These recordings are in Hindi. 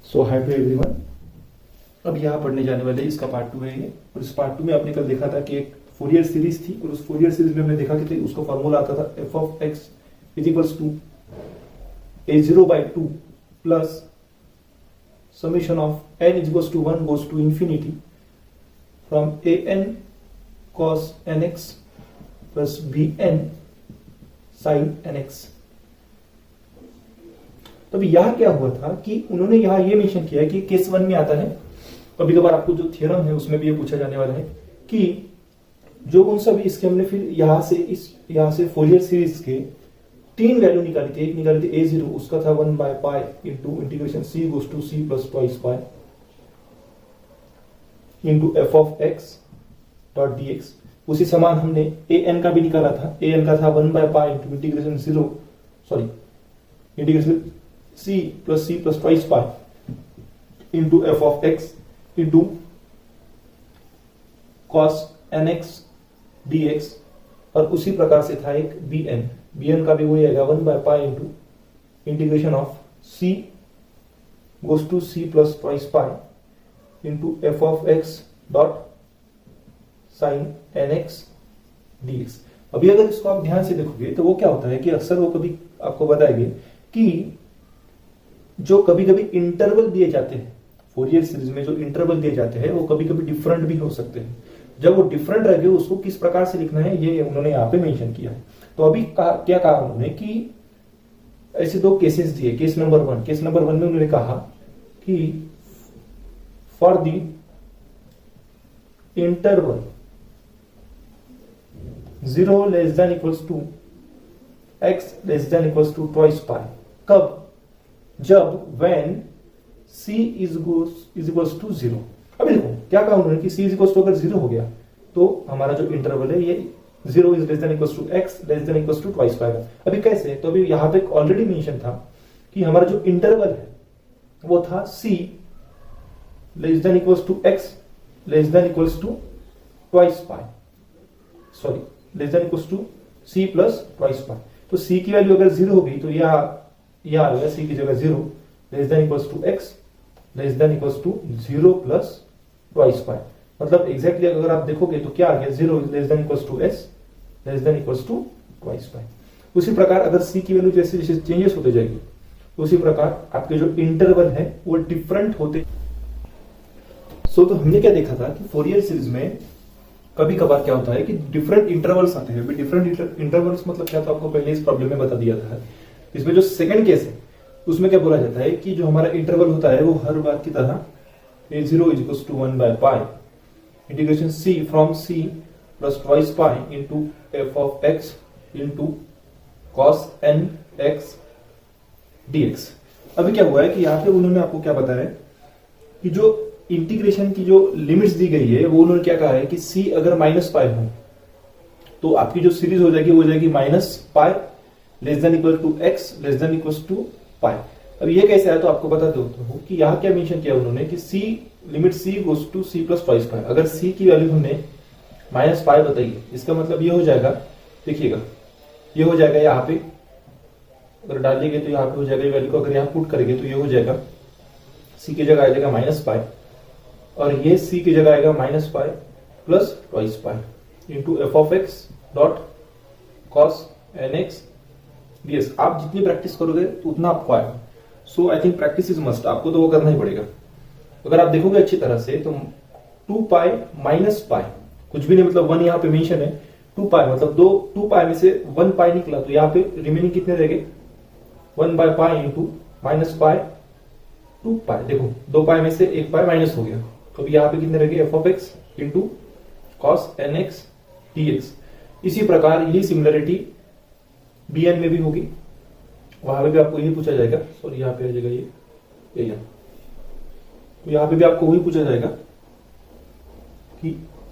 So hi to everyone. अब यहाँ पढ़ने जाने वाले इसका पार्ट 2 है ये। और इस पार्ट 2 में आपने कल देखा था कि एक फोरियर सीरीज थी और उस फोरियर सीरीज में हमने देखा कि उसका फॉर्मूला आता था f of x is equals to a0/2 plus summation of n is equals to 1 goes to infinity from an cos nx plus bn sin nx। तो अभी यहाँ क्या हुआ था कि उन्होंने यहाँ ये मेंशन किया है कि केस 1 में आता है, कभी कभार आपको जो थ्योरम है उसमें भी ये पूछा जाने वाला है कि जो कौन सा भी इसके हमने फिर यहाँ से फोरियर सीरीज के 3 वैल्यू निकाली थी। एक निकाली थी a0, उसका था 1/π into integration c goes to c plus twice pi into f of x dot d. उसी समान हमने an का भी निकाला था। an का था 1/π into integration integration c plus twice pi into f of x into cos nx dx। और उसी प्रकार से था एक bn का भी वही आएगा 1/π into integration of c goes to c plus twice pi into f of x dot sine nx dx। अभी अगर इसको आप ध्यान से देखोगे तो वो क्या होता है कि अक्सर वो कभी आपको बताएंगे कि जो कभी कभी इंटरवल दिए जाते हैं फोरियर सीरीज में, जो इंटरवल दिए जाते हैं वो कभी कभी डिफरेंट भी हो सकते हैं। जब वो डिफरेंट रहेंगे उसको किस प्रकार से लिखना है ये उन्होंने यहाँ पे मेंशन किया है। तो अभी क्या कहा उन्होंने कि ऐसे 2 केसेस दिए। केस नंबर 1 में उन्होंने कहा कि for the interval 0 less than equals to x less than equals to twice pi. कब? जब when c is equals to 0। अभी देखो क्या कहा उन्होंने कि c is equals to अगर 0 हो गया तो हमारा जो इंटरवल है ये 0 is less than equals to x less than equals to twice pi. अभी कैसे? तो अभी यहां पे ऑलरेडी मेंशन था कि हमारा जो इंटरवल है वो था c less than equals to x less than equals to twice pi, sorry less than equals to c plus twice pi. तो c की वैल्यू अगर 0 होगी तो यह आ गया c की जगह 0 less than equals to x less than equals to 0 plus twice pi. मतलब एग्जैक्टली अगर आप देखोगे तो क्या आ गया 0 less than equals to s less than equals to twice pi. उसी प्रकार अगर c की वैल्यू जैसे जैसे चेंजेस होते जाएगी उसी प्रकार आपके जो इंटरवल है वो डिफरेंट होते। तो हमने क्या देखा था कि फोरियर सीरीज में कभी कभार क्या होता है कि डिफरेंट इंटरवल्स आते हैं। डिफरेंट इंटरवल्स मतलब क्या था आपको पहले इस प्रॉब्लम में बता दिया था। इसमें जो सेकंड केस है उसमें क्या बोला जाता है कि जो हमारा इंटरवल होता है वो हर बार की तरह a0 is equals to 1/π integration c from c plus twice pi into f of x into cos nx dx। अभी क्या हुआ है कि यहाँ पे उन्होंने आपको क्या बताया कि जो इंटीग्रेशन की जो लिमिट्स दी गई है वो उन्होंने क्या कहा है कि c अगर -π हो तो आपकी जो सीरीज हो जाएगी वो हो जाएगी -π less than equal to x less than equals to pi. अब ये कैसे आया तो आपको बता दो कि यहाँ क्या मेंशन किया उन्होंने कि c limit c goes to c plus twice pi. अगर c की वैल्यू हमने -π बताई है इसका मतलब ये हो जाएगा, देखिएगा ये हो जाएगा यहाँ पे अगर डालिएगा तो यहाँ पे हो जाएगा ये वैल्यू को अगर यहाँ पुट करेंगे तो ये हो जाएगा c की जगह आ जाएगा -π और ये c की जगह आएगा -π plus twice pi into f of x dot cos nx dx। आप जितनी प्रैक्टिस करोगे उतना आपको आएगा। So I think practice is must, आपको तो वो करना ही पड़ेगा। अगर आप देखोगे अच्छी तरह से तो 2π -π कुछ भी नहीं, मतलब 1 यहाँ पे मेंशन है। 2π मतलब 2π में से 1π निकला तो यहाँ पे रिमेनिंग कितने रह गए 1/π इंटू -π 2π। देखो 2π में से 1π माइनस हो गया तो अभी यहाँ पे कितने रह गए F of x into cos nx dx। इसी प्रकार यही सिमिलरिटी bn में भी होगी, वहां पे भी आपको यही पूछा जाएगा। सॉरी यहाँ पे आ जाएगा ये यहाँ, तो यहाँ पे भी आपको वही पूछा जाएगा कि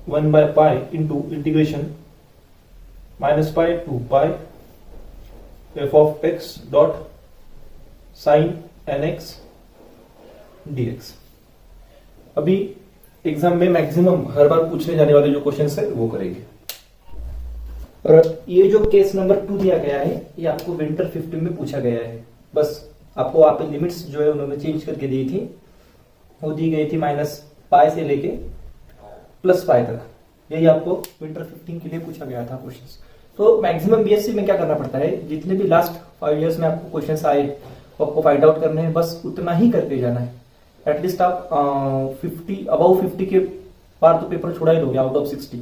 1/π into integration -π 2π f of x dot sine nx dx। अभी एग्जाम में मैक्सिमम हर बार पूछने जाने वाले जो क्वेश्चंस है वो करेंगे। और ये जो केस नंबर 2 दिया गया है ये आपको विंटर 15 में पूछा गया है। बस आपको वहां पे लिमिट्स जो है उन्होंने चेंज करके दी थी वो दी गई थी -π से लेके +π तक। यही आपको विंटर 15 के लिए पूछा गया था क्वेश्चंस। तो मैक्सिमम बीएससी में क्या करना पड़ता है, जितने भी लास्ट 5 इयर्स में आपको क्वेश्चंस आए वो आपको फाइंड आउट करने हैं, बस उतना ही करके जाना है। एटलीस्ट आप 50 अबाउ 50 के पार तो पेपर छोड़ा ही लोगे आउट ऑफ 60।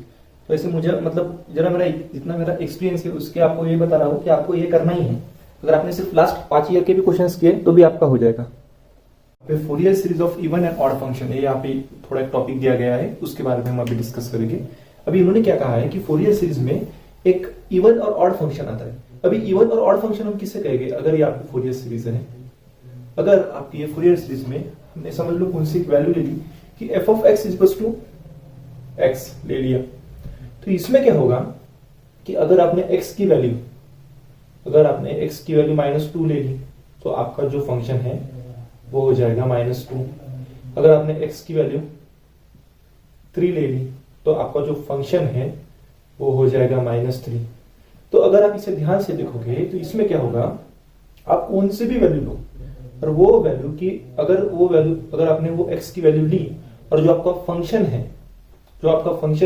तो ऐसे मुझे मतलब जरा मेरा जितना मेरा एक्सपीरियंस है उसके आपको ये बता रहा हूँ कि आपको ये करना ही है। अगर आपने सिर्फ लास्ट 5 ईयर के भी क्वेश्चंस किए तो भी आपका हो जाएगा। Fourier series of even and odd function, ये यहाँ पे थोड़ा एक टॉपिक दिया गया है, उसके बारे में हम अभी डिस्कस करेंगे। अभी उन्होंने क्या कहा है कि फोरियर सीरीज में एक इवन और ऑड फंक्शन आता है। अभी इवन और ऑड फंक्शन हम किससे कहेंगे, अगर ये आपकी फोरियर सीरीज है, अगर आपकी ये फोरियर सीरीज में हमने समझ लो कौन सी वैल्यू ले ली कि f of x equals to x ले लिया, तो इसमें क्या होगा कि अगर आपने x की वैल्यू -2 ले ली तो आपका जो फंक्शन है वो हो जाएगा -2। अगर आपने x की वैल्यू 3 ले ली तो आपका जो फंक्शन है वो हो जाएगा -3। तो अगर आप इसे ध्यान से देखोगे तो इसमें क्या होगा, आप कौन से भी वैल्यू लो और वो वैल्यू की अगर आपने वो x की वैल्यू ली और जो आपका फंक्शन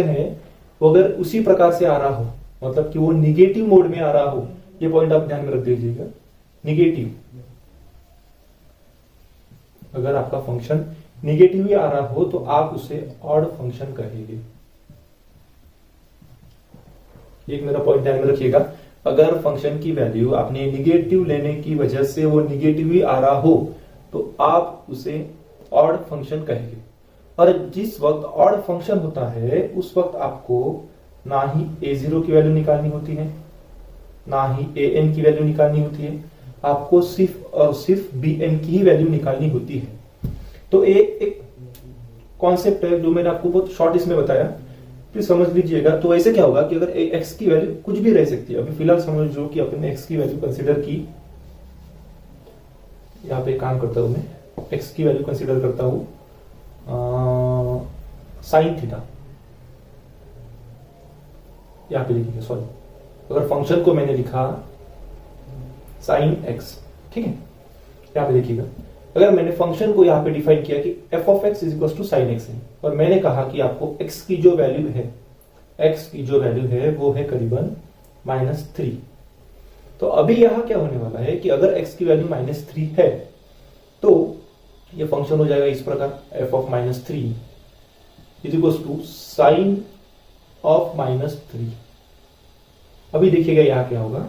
है वो अगर उसी प्रकार से आ रहा हो, मतलब कि वो निगेटिव मोड में आ रहा हो, ये पॉइंट आप ध्यान में रख दीजिएगा। निगेटिव, अगर आपका फंक्शन निगेटिव ही आ रहा हो तो आप उसे ऑड फंक्शन कहेंगे। एक मेरा पॉइंट ध्यान में रखिएगा, अगर फंक्शन की वैल्यू आपने निगेटिव लेने की वजह से वो निगेटिव ही आ रहा हो तो आप उसे ऑड फंक्शन कहेंगे। और जिस वक्त ऑड फंक्शन होता है उस वक्त आपको ना ही a0 की वैल्यू निकालनी होती है, ना ही an की वैल्यू निकालनी होती है, आपको सिर्फ और सिर्फ bn की ही वैल्यू निकालनी होती है। तो एक कॉन्सेप्ट है जो मैंने आपको बहुत शॉर्ट इसमें बताया, प्लीज समझ लीजिएगा। तो ऐसे क्या होगा कि अगर x की वैल्यू कुछ भी रह सकती है, अभी फिलहाल समझ लो कि अपने x की वैल्यू कंसीडर की, यहाँ पे काम करता हूं मैं, x की वैल्यू कंसीडर करता हूं साइन थीटा, यहाँ पे लिखिए, सॉरी, अगर फंक्शन को मैंने लिखा साइन x, ठीक है, यहाँ पे देखिएगा, अगर मैंने फंक्शन को यहाँ पे डिफाइन किया कि f of x is equal to sine x है, और मैंने कहा कि आपको x की जो वैल्यू है वो है करीबन -3। तो अभी यहाँ क्या होने वाला है कि अगर x की वैल्यू -3 है तो ये फंक्शन हो जाएगा इस प्रकार, f of -3 is equal to sine of -3। अभी देखिएगा यहाँ क्या होगा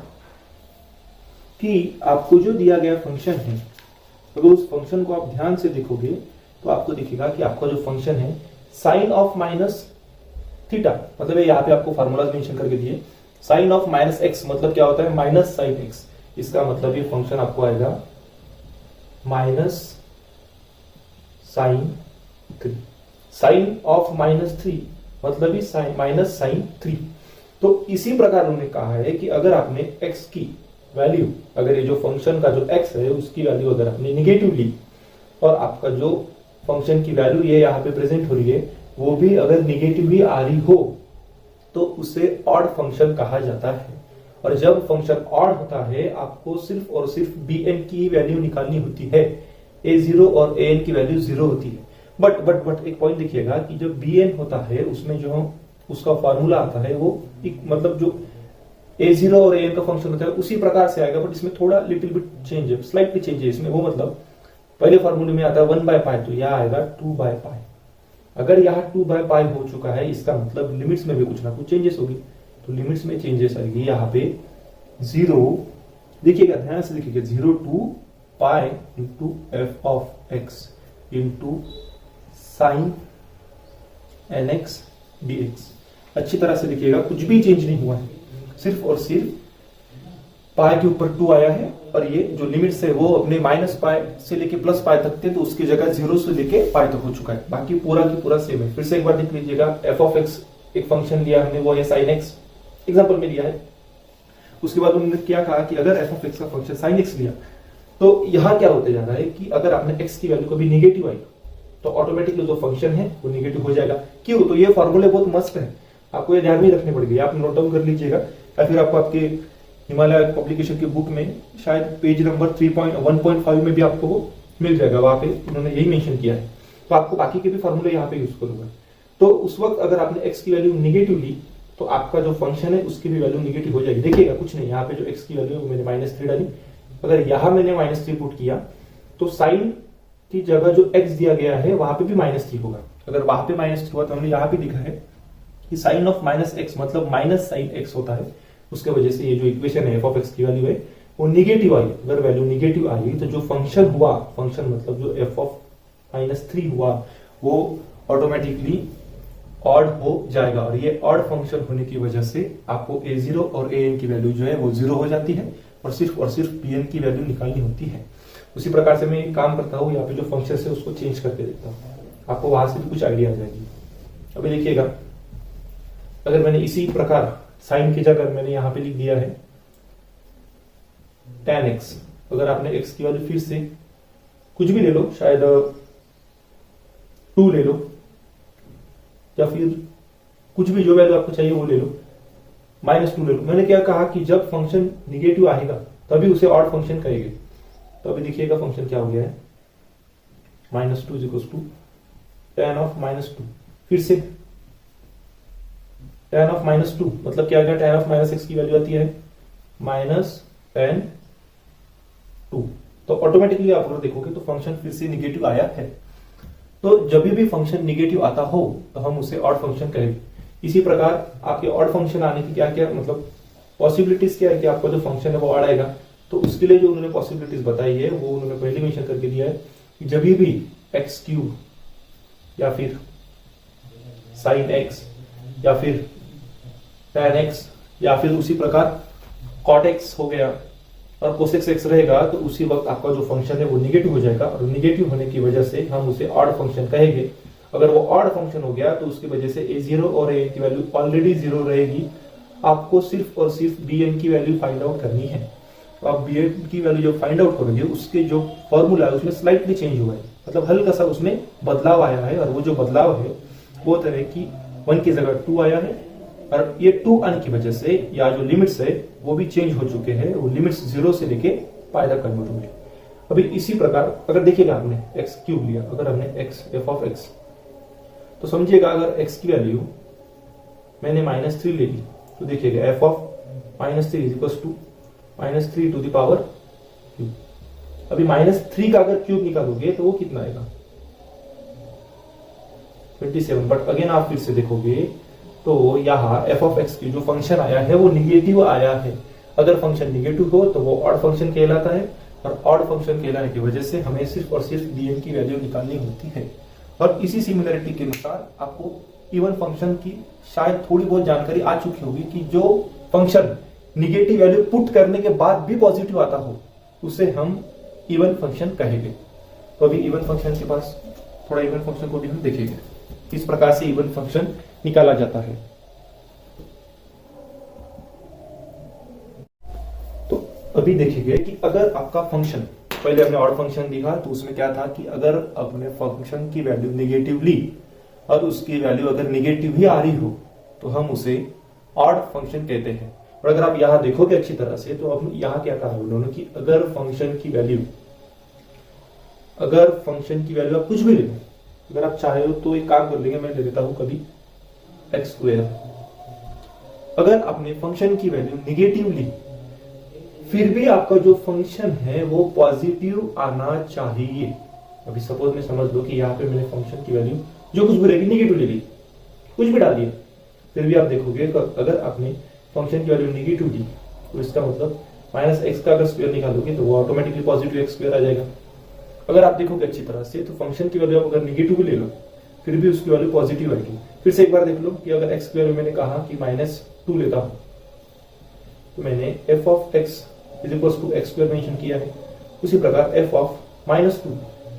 कि आपको जो दिया गया फंक्शन है, अगर उस फंक्शन को आप ध्यान से देखोगे तो आपको दिखेगा कि आपका जो फंक्शन है साइन ऑफ -थीटा, मतलब यहाँ पे आपको फार्मूलाज मेंशन करके दिए, साइन ऑफ -x मतलब क्या होता है माइनस साइन x, इसका मतलब ये फंक्शन आपको आएगा -sin3, साइन ऑफ -3 मतलब ही -sin3। तो इसी प्रकार उन्होंने कहा है कि अगर आपने x की वैल्यू, अगर ये जो फंक्शन का जो x है उसकी वैल्यू अगर आपने निगेटिव ली और आपका जो फंक्शन की वैल्यू ये यहाँ पे प्रेजेंट हो रही है वो भी अगर निगेटिव ही आ रही हो तो उसे ऑड फंक्शन कहा जाता है। और जब फंक्शन ऑड होता है आपको सिर्फ और सिर्फ bn की वैल्यू निकालनी होती है, a0 और an की वैल्यू 0 होती है। बट एक पॉइंट देखिएगा कि जब bn होता है उसमें जो उसका फॉर्मूला आता है वो मतलब जो a0 और an का फंक्शन होता है उसी प्रकार से आएगा, बट इसमें थोड़ा लिटिल बिट चेंज है, स्लाइटली चेंज है इसमें। वो मतलब पहले फॉर्मूले में आता है 1/π, तो यहाँ आएगा 2/π। अगर यहाँ 2/π हो चुका है इसका मतलब लिमिट्स में भी कुछ ना कुछ चेंजेस होगी, तो लिमिट्स में चेंजेस आएगी। यहाँ पे 0 देखिएगा, ध्यान से देखिएगा, 0 to π into f of x into sine nx dx। अच्छी तरह से देखिएगा, कुछ भी चेंज नहीं हुआ है, सिर्फ और सिर्फ पाई के ऊपर 2 आया है, और ये जो लिमिट्स है वो अपने -π से लेके +π तक थे, तो उसकी जगह 0 से लेके π तक हो चुका है, बाकी पूरा की पूरा सेम है। फिर से एक बार देख लीजिएगा, f ऑफ x एक फंक्शन लिया हमने, वो है sin x, एग्जांपल में लिया है। उसके बाद उन्होंने क्या कहा कि अगर f ऑफ x का फंक्शन sin x लिया तो यहाँ क्या होते जा रहा है कि अगर आपने x की वैल्यू कभी निगेटिव आई तो ऑटोमेटिकली जो फंक्शन है वो निगेटिव हो जाएगा। क्यों? तो ये फॉर्मूले बहुत मस्त है, आपको ये ध्यान में रखने पड़ेगी, आप नोट डाउन कर लीजिएगा, या फिर आपको आपके हिमालय पब्लिकेशन की बुक में शायद पेज नंबर 1.5 में भी आपको मिल जाएगा, वहां पे उन्होंने यही मेंशन किया है तो आपको बाकी के भी फॉर्मूले यहाँ पे यूज करूंगा। तो उस वक्त अगर आपने एक्स की वैल्यू निगेटिव ली तो आपका जो फंक्शन है उसकी भी वैल्यू निगेटिव हो जाएगी। देखिएगा कुछ नहीं, यहाँ पे जो एक्स की वैल्यू है मैंने -3 डाली, अगर यहाँ मैंने -3 पुट किया तो साइन की जगह जो एक्स दिया गया है वहां पे भी -3 होगा। अगर वहां पे -3 हुआ तो हमने यहाँ पे लिखा है कि साइन ऑफ -x मतलब माइनस साइन x होता है, उसके वजह से ये जो इक्वेशन है f(x) की वैल्यू है वो निगेटिव आई। अगर वैल्यू निगेटिव आई तो जो फंक्शन हुआ, फंक्शन मतलब जो f(-3) हुआ वो ऑटोमेटिकली ऑड हो जाएगा, और ये ऑड फंक्शन होने की वजह से आपको a0 और an की वैल्यू जो है वो 0 हो जाती है और सिर्फ bn की वैल्यू निकालनी होती है। उसी प्रकार से मैं काम करता हूँ, यहाँ पे जो फंक्शन है उसको चेंज करके देखता हूँ, आपको वहां से भी कुछ आइडिया आ जाएगी। अभी देखिएगा, अगर मैंने इसी प्रकार साइन की जगह मैंने यहां पे लिख दिया है tan x, अगर आपने x की वैल्यू फिर से कुछ भी ले लो, शायद 2 ले लो या फिर कुछ भी जो वैल्यू आपको चाहिए वो ले लो, -2 ले लो। मैंने क्या कहा कि जब फंक्शन निगेटिव आएगा तभी उसे ऑड फंक्शन कहेंगे। तो अभी देखिएगा फंक्शन क्या हो गया है, -2 = tan of -2, फिर से tan of -2 मतलब क्या आ गया, tan of -x की वैल्यू आती है -tan2। तो ऑटोमेटिकली आप अगर देखोगे तो फंक्शन फिर से निगेटिव आया है। तो जब भी फंक्शन निगेटिव आता हो तो हम उसे ऑड फंक्शन कहेंगे। इसी प्रकार आपके ऑड फंक्शन आने की क्या क्या मतलब पॉसिबिलिटीज क्या है कि आपका जो फंक्शन है वो ऑड आएगा। तो उसके लिए जो उन्होंने पॉसिबिलिटीज बताई है वो उन्होंने पहले मेंशन करके दिया है कि जब भी x³ या फिर sin x या फिर tan x या फिर उसी प्रकार cot x हो गया और cos x रहेगा, तो उसी वक्त आपका जो फंक्शन है वो निगेटिव हो जाएगा, और निगेटिव होने की वजह से हम उसे ऑड फंक्शन कहेंगे। अगर वो ऑड फंक्शन हो गया तो उसकी वजह से a0 और an की वैल्यू ऑलरेडी 0 रहेगी। आपको सिर्फ और सिर्फ bn की वैल्यू फाइंड आउट करनी है। तो आप bn की वैल्यू जब फाइंड आउट करोगे उसके जो फॉर्मूला है उसमें स्लाइटली चेंज हुआ है, मतलब हल्का सा उसमें बदलाव आया है, और वो जो बदलाव है वो तरह की 1 की जगह 2 आया है, और ये 2 आने की वजह से या जो लिमिट्स है वो भी चेंज हो चुके हैं, वो लिमिट्स 0 से लेके पाई तक कन्वर्ट हुए। अभी इसी प्रकार अगर देखिएगा आपने x³ लिया, अगर हमने f(x) तो समझिएगा अगर x की वैल्यू मैंने -3 ले ली तो देखिएगा f(-3) = -3 to the power cube. अभी -3 का अगर क्यूब निकालोगे तो वो कितना आएगा, 27। बट अगेन आप फिर से देखोगे तो यहाँ f(x) की जो फंक्शन आया है वो निगेटिव आया है। अगर फंक्शन निगेटिव हो तो वो ऑड फंक्शन कहलाता है, और ऑड फंक्शन कहलाने की वजह से हमें सिर्फ और सिर्फ bn की वैल्यू निकालनी होती है। और इसी सिमिलरिटी के अनुसार आपको इवन फंक्शन की शायद थोड़ी बहुत जानकारी आ चुकी होगी कि जो फंक्शन निगेटिव वैल्यू पुट करने के बाद भी पॉजिटिव आता हो उसे हम इवन फंक्शन कहेंगे। तो अभी इवन फंक्शन के पास थोड़ा इवन फंक्शन को भी हम देखेंगे, किस प्रकार से इवन फंक्शन निकाला जाता है। तो अभी देखिए कि अगर आपका फंक्शन, पहले हमने ऑड फंक्शन देखा तो उसमें क्या था कि अगर अपने फंक्शन की वैल्यू निगेटिव ली और उसकी वैल्यू अगर निगेटिव ही आ रही हो तो हम उसे ऑड फंक्शन कहते हैं। और अगर आप यहां देखोगे अच्छी तरह से तो अब यहां क्या कहा उन्होंने कि अगर फंक्शन की वैल्यू आप कुछ भी ले लो, अगर आप चाहे हो तो एक काम कर लेंगे, मैं ले लेता हूं कभी x²। अगर आपने फंक्शन की वैल्यू निगेटिव ली फिर भी आपका जो फंक्शन है वो पॉजिटिव आना चाहिए। अभी सपोज में समझ लो कि यहाँ पे मैंने फंक्शन की वैल्यू जो कुछ भी रहेगी निगेटिव ले ली, कुछ भी डाल दिया, फिर भी आप देखोगे अगर आपने फंक्शन की वैल्यू निगेटिव ली तो इसका मतलब -x का अगर स्क्वायर निकालोगे तो वो ऑटोमेटिकली पॉजिटिव x² आ जाएगा। अगर आप देखोगे अच्छी तरह से तो फंक्शन की वैल्यू आप अगर निगेटिव भी ले लो फिर भी उसकी वैल्यू पॉजिटिव आएगी। फिर से एक बार देख लो कि अगर x² में मैंने कहा कि -2 लेता हूं तो मैंने f(x) = x² मेंशन किया है। उसी प्रकार f(-2)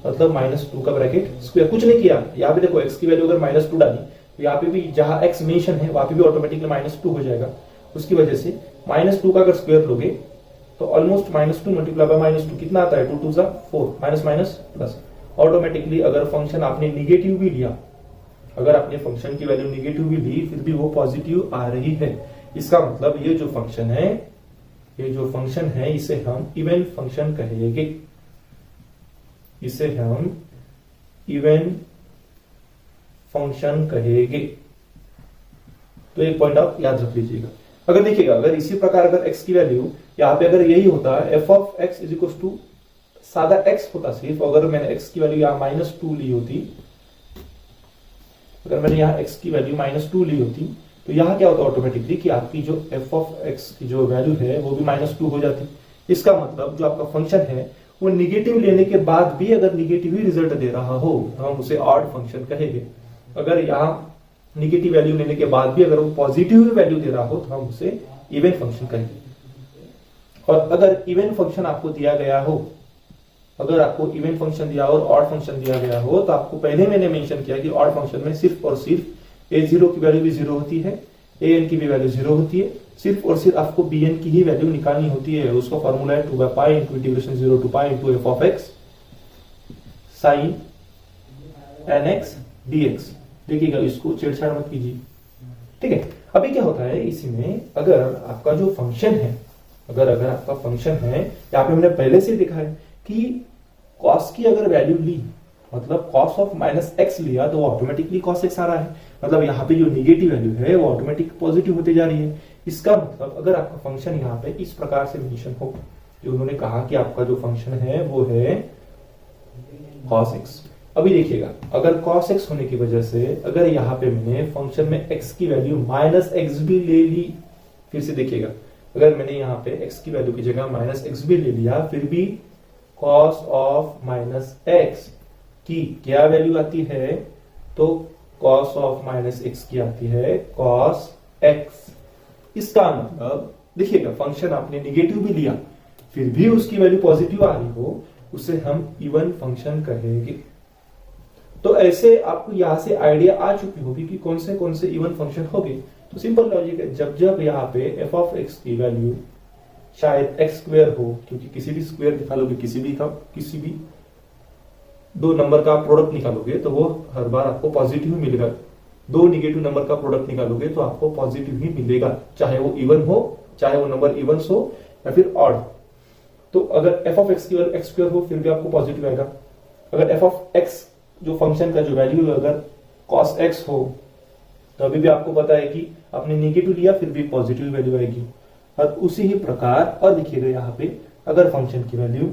मतलब -2 का ब्रैकेट स्क्वायर, कुछ नहीं किया। यहाँ पे देखो x की वैल्यू अगर -2 डाली तो यहाँ पे भी जहां x मेंशन है वहां पे भी ऑटोमेटिकली -2 हो जाएगा। उसकी वजह से -2 का अगर स्क्वायर लोगे तो ऑलमोस्ट -2 मल्टीप्लाई बाय -2 कितना आता है, 2 2 4, माइनस माइनस प्लस। ऑटोमेटिकली अगर फंक्शन आपने निगेटिव भी लिया, अगर आपने फंक्शन की वैल्यू निगेटिव भी ली फिर भी वो पॉजिटिव आ रही है। इसका मतलब ये जो फंक्शन है इसे हम इवन फंक्शन कहेंगे, इसे हम इवन फंक्शन कहेंगे। तो एक पॉइंट आप याद रख लीजिएगा। अगर देखिएगा, अगर इसी प्रकार अगर x की वैल्यू यहाँ पे अगर यही होता है f of x is equal to सादा x होता सिर्फ, अगर मैंने x की वैल्यू यहाँ -2 ली होती, अगर मैंने यहाँ x की वैल्यू -2 ली होती, तो यहाँ क्या होता ऑटोमेटिकली कि आपकी जो f ऑफ x की जो वैल्यू है वो भी -2 हो जाती। इसका मतलब जो आपका फंक्शन है वो निगेटिव लेने के बाद भी अगर निगेटिव ही रिजल्ट दे रहा हो तो हम उसे ऑड फंक्शन कहेंगे। अगर यहाँ निगेटिव वैल्यू लेने के बाद भी अगर वो पॉजिटिव वैल्यू दे रहा हो तो हम उसे इवन फंक्शन कहेंगे। और अगर इवन फंक्शन आपको दिया गया हो, अगर आपको इवन फंक्शन दिया और ऑड फंक्शन दिया गया हो, तो आपको पहले मैंने मेंशन किया कि ऑड फंक्शन में सिर्फ और सिर्फ a0 की वैल्यू भी 0 होती है, an की भी वैल्यू 0 होती है, सिर्फ और सिर्फ आपको bn की ही वैल्यू निकालनी होती है। उसका फॉर्मूला है 2/π × integration 0 to π × f of x sin nx dx। देखिएगा, इसको छेड़छाड़ मत कीजिए, ठीक है। अभी क्या होता है इसी में, अगर आपका जो फंक्शन है, अगर आपका फंक्शन है, यहाँ पे हमने पहले से देखा है कि cos की अगर वैल्यू ली, मतलब cos ऑफ -x लिया तो ऑटोमेटिकली cos x आ रहा है, मतलब यहाँ पे जो निगेटिव वैल्यू है वो ऑटोमेटिक पॉजिटिव होते जा रही है। इसका मतलब अगर आपका फंक्शन यहाँ पे इस प्रकार से मेंशन हो, जो उन्होंने कहा कि आपका जो फंक्शन है वो है cos x। अभी देखिएगा, अगर cos x होने की वजह से अगर यहाँ पे मैंने फंक्शन में x की वैल्यू -x भी ले ली, फिर से देखिएगा, अगर मैंने यहाँ पे x की वैल्यू की जगह -x भी ले लिया, फिर भी cos ऑफ -x की क्या वैल्यू आती है, तो cos ऑफ -x की आती है cos x। इसका मतलब देखिएगा, फंक्शन आपने निगेटिव भी लिया फिर भी उसकी वैल्यू पॉजिटिव आ रही हो, उसे हम इवन फंक्शन कहेंगे। तो ऐसे आपको यहां से आइडिया आ चुकी होगी कि कौन से इवन फंक्शन होंगे। तो सिंपल लॉजिक है, जब जब यहाँ पे f ऑफ x की वैल्यू शायद x² हो, क्योंकि किसी भी स्क्वायर निकालोगे, किसी भी दो नंबर का प्रोडक्ट निकालोगे तो वो हर बार आपको पॉजिटिव ही मिलेगा। दो निगेटिव नंबर का प्रोडक्ट निकालोगे तो आपको पॉजिटिव ही मिलेगा, चाहे वो इवन हो, चाहे वो नंबर इवन्स हो या फिर ऑड। तो अगर f ऑफ x की वैल्यू x² हो फिर भी आपको पॉजिटिव आएगा। अगर f ऑफ x जो फंक्शन का जो वैल्यू है अगर cos x हो तो अभी भी आपको पता है कि आपने निगेटिव लिया फिर भी पॉजिटिव वैल्यू आएगी। और उसी ही प्रकार और देखिएगा, यहाँ पे अगर फंक्शन की वैल्यू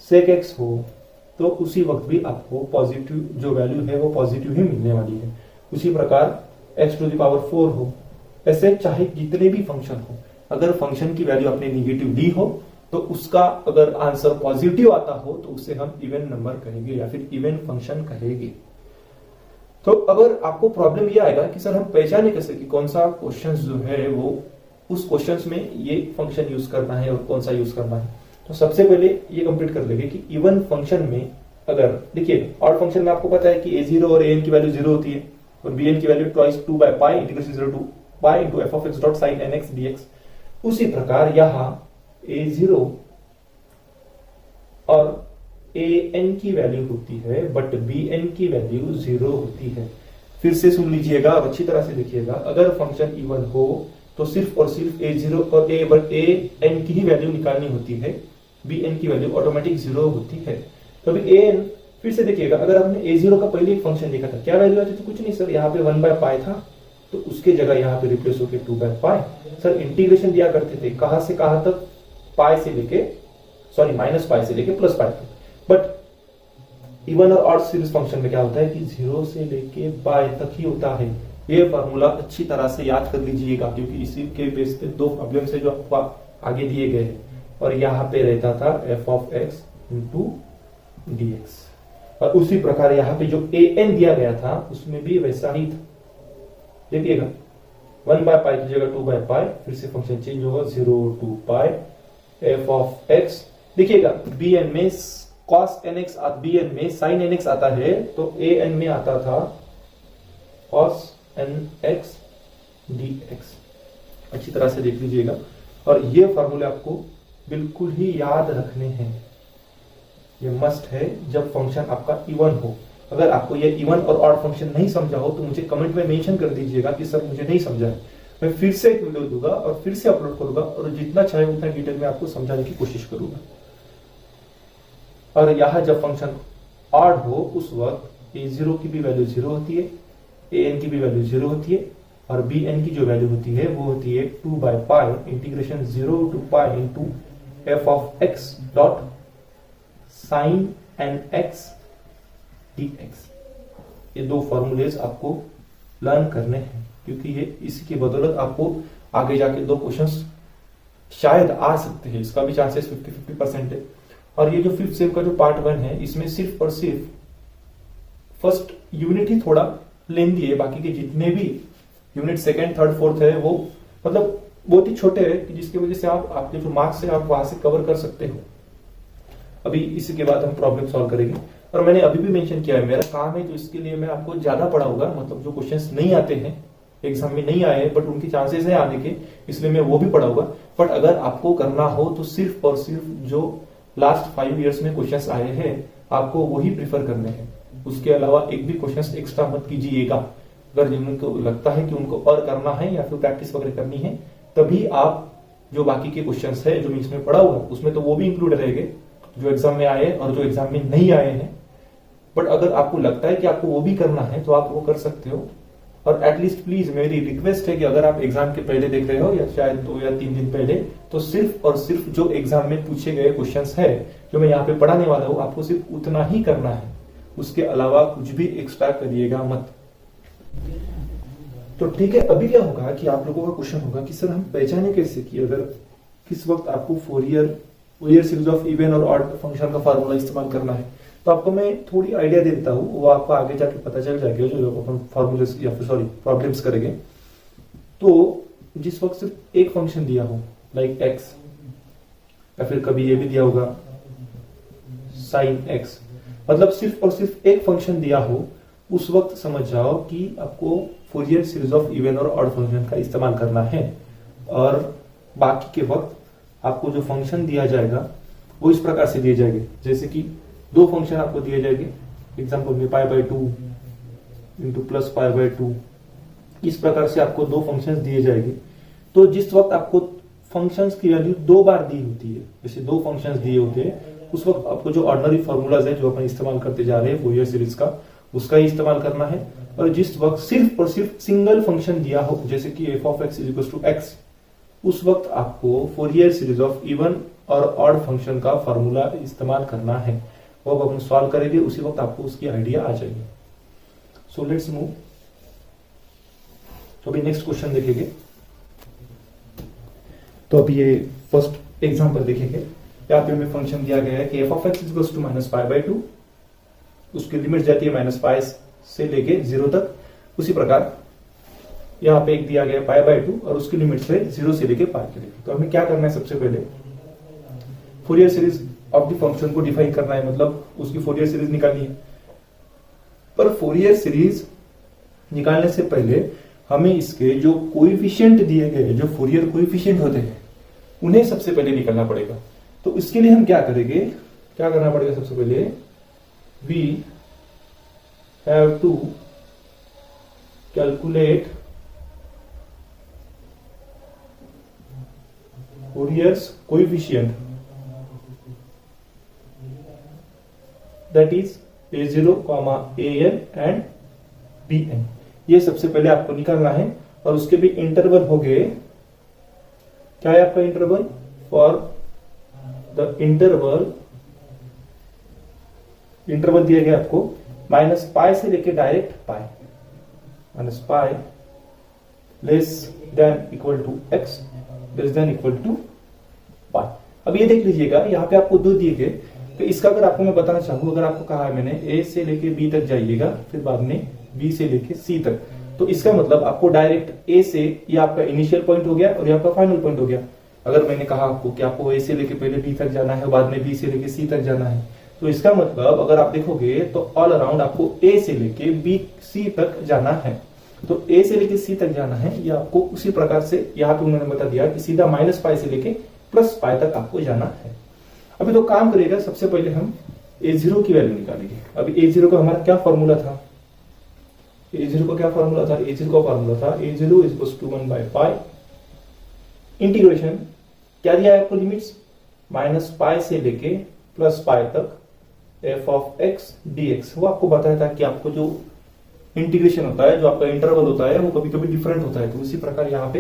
sec x हो तो उसी वक्त भी आपको पॉजिटिव जो वैल्यू है वो पॉजिटिव ही मिलने वाली है। उसी प्रकार x⁴ हो, ऐसे चाहे जितने भी फंक्शन हो, अगर फंक्शन की वैल्यू आपने निगेटिव ली हो तो उसका अगर आंसर पॉजिटिव आता हो तो उसे हम इवन नंबर कहेंगे या फिर इवन फंक्शन कहेंगे। तो अगर आपको प्रॉब्लम ये आएगा कि सर हम पहचाने कैसे कि कौन सा क्वेश्चन जो है वो उस क्वेश्चन में ये फंक्शन यूज करना है और कौन सा यूज करना है, तो सबसे पहले ये कंप्लीट कर लेंगे कि इवन फंक्शन में अगर देखिए, ऑड फंक्शन में आपको पता है कि a0 और an की वैल्यू 0 होती है और bn की value 2/π integration 0 to π into f of x dot sin nx dx। उसी प्रकार यहाँ a0 और an की वैल्यू होती है बट bn की वैल्यू 0 होती है। फिर से सुन लीजिएगा और अच्छी तरह से देखिएगा, अगर फंक्शन इवन हो तो सिर्फ और सिर्फ a0 और an की ही वैल्यू निकालनी होती है, bn की वैल्यू ऑटोमेटिक 0 होती है। तो अभी an फिर से देखिएगा, अगर हमने a0 का पहले एक फंक्शन देखा था, क्या वैल्यू आती थी, कुछ नहीं सर, यहाँ पे 1/π था तो उसके जगह यहाँ पे रिप्लेस होके 2/π। सर इंटीग्रेशन दिया करते थे कहां से कहां तक, पाई से लेके -π से लेके +π तक। बट इवन और ऑड सीरीज फंक्शन में क्या होता है कि 0 से लेके π तक ही होता है। ये फॉर्मूला अच्छी तरह से याद कर लीजिएगा, क्योंकि इसी के बेस पे दो प्रॉब्लम से जो आपको आगे दिए गए हैं। और यहाँ पे रहता था f of x into dx, और उसी प्रकार यहाँ पे जो an दिया गया था उसमें भी वैसा ही था। देखिएगा 1/π की जगह 2/π, फिर से फंक्शन चेंज होगा 0 to π f ऑफ x। देखिएगा bn में cos nx, bn में sin nx आता है तो an में आता था cos nx dx। अच्छी तरह से देख लीजिएगा, और ये फॉर्मूले आपको बिल्कुल ही याद रखने हैं, ये मस्ट है जब फंक्शन आपका इवन हो। अगर आपको ये इवन और ऑड फंक्शन नहीं समझा हो तो मुझे कमेंट में मेंशन कर दीजिएगा कि सर मुझे नहीं समझा है। मैं फिर से एक वीडियो दूंगा और फिर से अपलोड करूंगा और जितना चाहे उतना डिटेल में आपको समझाने की कोशिश करूंगा। और यहाँ जब फंक्शन ऑड हो उस वक्त a0 की भी वैल्यू 0 होती है, an की भी वैल्यू 0 होती है, और bn की जो वैल्यू होती है वो होती है 2 by pi integration 0 to pi into f of x dot sine n x dx। ये दो फॉर्मूलेज आपको लर्न करने हैं, क्योंकि ये इसी की बदौलत आपको आगे जाके दो क्वेश्चंस शायद आ सकते हैं, इसका भी चांसेस 50-50% है। और ये जो फिफ्थ सेम का जो पार्ट 1 है, इसमें सिर्फ और सिर्फ फर्स्ट यूनिट ही थोड़ा लेंदी है, बाकी के जितने भी यूनिट सेकंड थर्ड फोर्थ है वो मतलब बहुत ही छोटे हैं, कि जिसकी वजह से आप आपके जो मार्क्स है आप वहां से कवर कर सकते हो। अभी इसी के बाद हम प्रॉब्लम सॉल्व करेंगे, और मैंने अभी भी मेंशन किया है मेरा काम है, तो इसके लिए मैं आपको ज्यादा पढ़ाऊंगा, मतलब जो क्वेश्चंस नहीं आते हैं एग्जाम में नहीं आए बट उनके चांसेस है आने के, इसलिए मैं वो भी पढ़ाऊंगा। बट अगर आपको करना हो तो सिर्फ और सिर्फ जो लास्ट 5 इयर्स में क्वेश्चंस आए हैं आपको वही प्रिफर करने हैं, उसके अलावा एक भी क्वेश्चंस एक्स्ट्रा मत कीजिएगा। अगर जिनको लगता है कि उनको और करना है या फिर प्रैक्टिस वगैरह करनी है, तभी आप जो बाकी के क्वेश्चंस है जो मैं इसमें पढ़ाऊंगा उसमें तो वो भी इंक्लूड रहेंगे जो एग्जाम में आए और जो एग्जाम में नहीं आए हैं। बट अगर आपको लगता है कि आपको वो भी करना है तो आप वो कर सकते हो। और एटलीस्ट प्लीज मेरी रिक्वेस्ट है कि अगर आप एग्जाम के पहले देख रहे हो या शायद 2 या 3 दिन पहले, तो सिर्फ और सिर्फ जो एग्जाम में पूछे गए क्वेश्चंस है जो मैं यहाँ पे पढ़ाने वाला हूँ आपको सिर्फ उतना ही करना है, उसके अलावा कुछ भी एक्स्ट्रा करिएगा मत। तो ठीक है, अभी क्या होगा कि आप लोगों का क्वेश्चन होगा कि सर हम पहचाने कैसे कि अगर किस वक्त आपको फोरियर सीरीज ऑफ इवन और ऑड फंक्शन का फार्मूला इस्तेमाल करना है। तो आपको मैं थोड़ी आइडिया दे देता हूँ, वो आपको आगे जाके पता चल जाएगा जो अपन फॉर्मूले या फिर सॉरी प्रॉब्लम्स करेंगे। तो जिस वक्त सिर्फ एक फंक्शन दिया हो लाइक x, या फिर कभी ये भी दिया होगा साइन x, मतलब सिर्फ और सिर्फ एक फंक्शन दिया हो, उस वक्त समझ जाओ कि आपको फोरियर सीरीज ऑफ इवन और ऑड फंक्शन का इस्तेमाल करना है। और बाकी के वक्त आपको जो फंक्शन दिया जाएगा वो इस प्रकार से दिए जाएंगे, जैसे कि दो फंक्शन आपको दिए जाएंगे, एग्जाम्पल में π/2 इंटू प्लस π/2, इस प्रकार से आपको दो फंक्शंस दिए जाएंगे। तो जिस वक्त आपको फंक्शंस की वैल्यू 2 बार दी होती है, जैसे दो फंक्शंस दिए होते हैं, उस वक्त आपको जो ऑर्डिनरी फॉर्मूलाज है जो अपन इस्तेमाल करते जा रहे हैं फोरियर सीरीज का, उसका ही इस्तेमाल करना है। और जिस वक्त सिर्फ और सिर्फ सिंगल फंक्शन दिया हो, जैसे कि f of x is to x, उस वक्त आपको फोरियर सीरीज ऑफ इवन और ऑड फंक्शन का फॉर्मूला इस्तेमाल करना है। वो अपन सॉल्व करेंगे, उसी वक्त आपको उसकी आइडिया आ जाएगी। So let's move. तो अभी नेक्स्ट क्वेश्चन देखेंगे। तो अभी ये फर्स्ट एग्जांपल देखेंगे। यहाँ पे हमें फंक्शन दिया गया है कि f of x is to minus π/2, उसकी लिमिट जाती है -π से लेके 0 तक। उसी प्रकार यहाँ पे एक दिया गया π/2 और उसकी लिमिट से 0 से लेके π के लिए। तो हमें क्या करना है, सबसे पहले Fourier series of the function को डिफाइन करना है, मतलब उसकी फोरियर सीरीज निकालनी है। पर फोरियर सीरीज निकालने से पहले हमें इसके जो कोएफिशिएंट दिए गए, जो फोरियर कोएफिशिएंट होते हैं, उन्हें सबसे पहले निकालना पड़ेगा। तो इसके लिए हम क्या करेंगे, क्या करना पड़ेगा, सबसे पहले we have to calculate Fourier's coefficient, that is a0, an and bn। ये सबसे पहले आपको निकालना है। और उसके भी इंटरवल हो गए, क्या है आपका इंटरवल, फॉर द इंटरवल दिया गया आपको -π से लेके direct π, -π less than equal to x less than equal to π। अब ये देख लीजिएगा, यहाँ पे आपको दो दिए गए, तो इसका अगर आपको मैं बताना चाहूँ, अगर आपको कहा है मैंने a से लेके b तक जाइएगा, फिर बाद में b से लेके c तक, तो इसका मतलब आपको डायरेक्ट a से, ये आपका इनिशियल पॉइंट हो गया और ये आपका फाइनल पॉइंट हो गया। अगर मैंने कहा आपको कि आपको a से लेके पहले b तक जाना है, बाद में b से लेके c तक जाना है, तो इसका मतलब अगर आप देखोगे तो ऑल अराउंड आपको a से लेके b c तक जाना है। तो a से लेके c तक जाना है, ये आपको उसी प्रकार से यहाँ पे उन्होंने बता दिया कि सीधा -π से लेके +π तक आपको जाना है। अभी तो काम करेगा, सबसे पहले हम a0 की वैल्यू निकालेंगे। अभी a0 का हमारा क्या फॉर्मूला था, a0 का क्या फॉर्मूला था, a0 का फॉर्मूला था a0 is equal to 1/π integration, क्या दिया है आपको लिमिट्स, -π से लेके +π तक, F of x D x. वो आपको बताया था कि आपको जो इंटीग्रेशन होता है, जो आपका इंटरवल होता है, वो कभी कभी डिफरेंट होता है। तो उसी प्रकार यहाँ पे